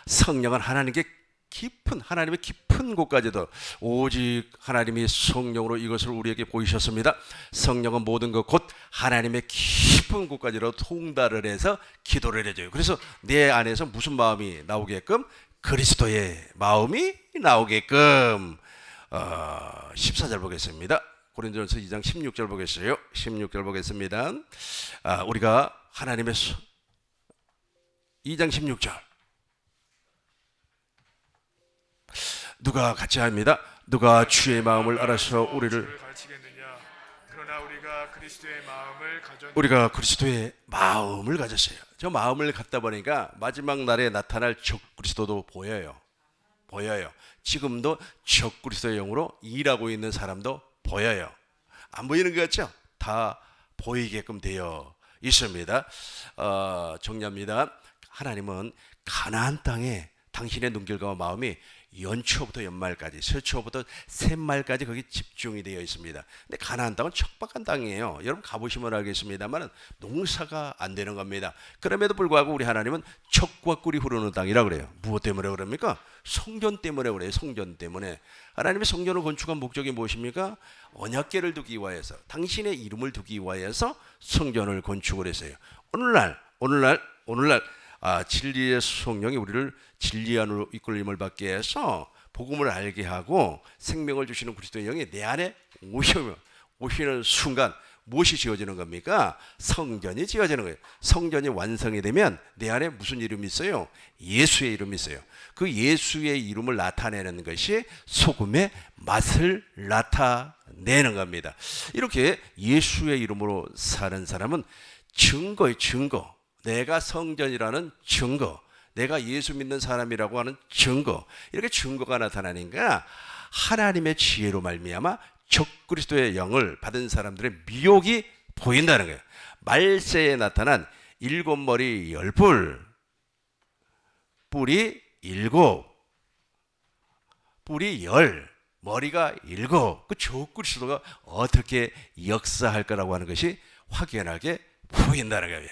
성령은 하나님의 깊은 곳까지도 오직 하나님이 성령으로 이것을 우리에게 보이셨습니다. 성령은 모든 것 곧 하나님의 깊은 곳까지도 통달을 해서 기도를 해줘요. 그래서 내 안에서 무슨 마음이 나오게끔? 그리스도의 마음이 나오게끔. 14절 보겠습니다. 고린도전서 2장 16절 보겠어요. 16절 보겠습니다. 우리가 하나님의 2장 16절 누가 같이 합니다. 누가 주의 마음을 알아서 우리를 가르치겠느냐? 그러나 우리가 그리스도의 마음을 가졌어요. 저 마음을 갖다 보니까 마지막 날에 나타날 적 그리스도도 보여요. 지금도 적 그리스도의 영으로 일하고 있는 사람도 보여요. 안 보이는 것 같죠? 다 보이게끔 되어 있습니다. 정리합니다. 하나님은 가나안 땅에 당신의 눈길과 마음이 연초부터 연말까지, 서초부터 셋말까지 거기 집중이 되어 있습니다. 근데 가나안 땅은 척박한 땅이에요. 여러분 가보시면 알겠습니다만 농사가 안 되는 겁니다. 그럼에도 불구하고 우리 하나님은 척과 꿀이 흐르는 땅이라 그래요. 무엇 때문에 그럽니까? 성전 때문에 그래요. 성전 때문에. 하나님의 성전을 건축한 목적이 무엇입니까? 언약궤를 두기 위하여서, 당신의 이름을 두기 위하여서 성전을 건축을 했어요. 오늘날 진리의 성령이 우리를 진리 안으로 이끌림을 받게 해서 복음을 알게 하고 생명을 주시는 그리스도의 영이 내 안에 오시는 순간 무엇이 지어지는 겁니까? 성전이 지어지는 거예요. 성전이 완성이 되면 내 안에 무슨 이름이 있어요? 예수의 이름이 있어요. 그 예수의 이름을 나타내는 것이 소금의 맛을 나타내는 겁니다. 이렇게 예수의 이름으로 사는 사람은 증거예요. 증거. 내가 성전이라는 증거, 내가 예수 믿는 사람이라고 하는 증거, 이렇게 증거가 나타나니까 하나님의 지혜로 말미암아 적그리스도의 영을 받은 사람들의 미혹이 보인다는 거예요. 말세에 나타난 7머리 10뿔, 뿔이 7, 뿔이 10, 머리가 7, 그 적그리스도가 어떻게 역사할 거라고 하는 것이 확연하게 보인다는 거예요.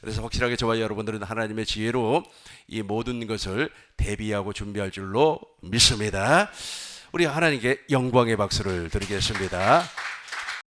그래서 확실하게 저와 여러분들은 하나님의 지혜로 이 모든 것을 대비하고 준비할 줄로 믿습니다. 우리 하나님께 영광의 박수를 드리겠습니다.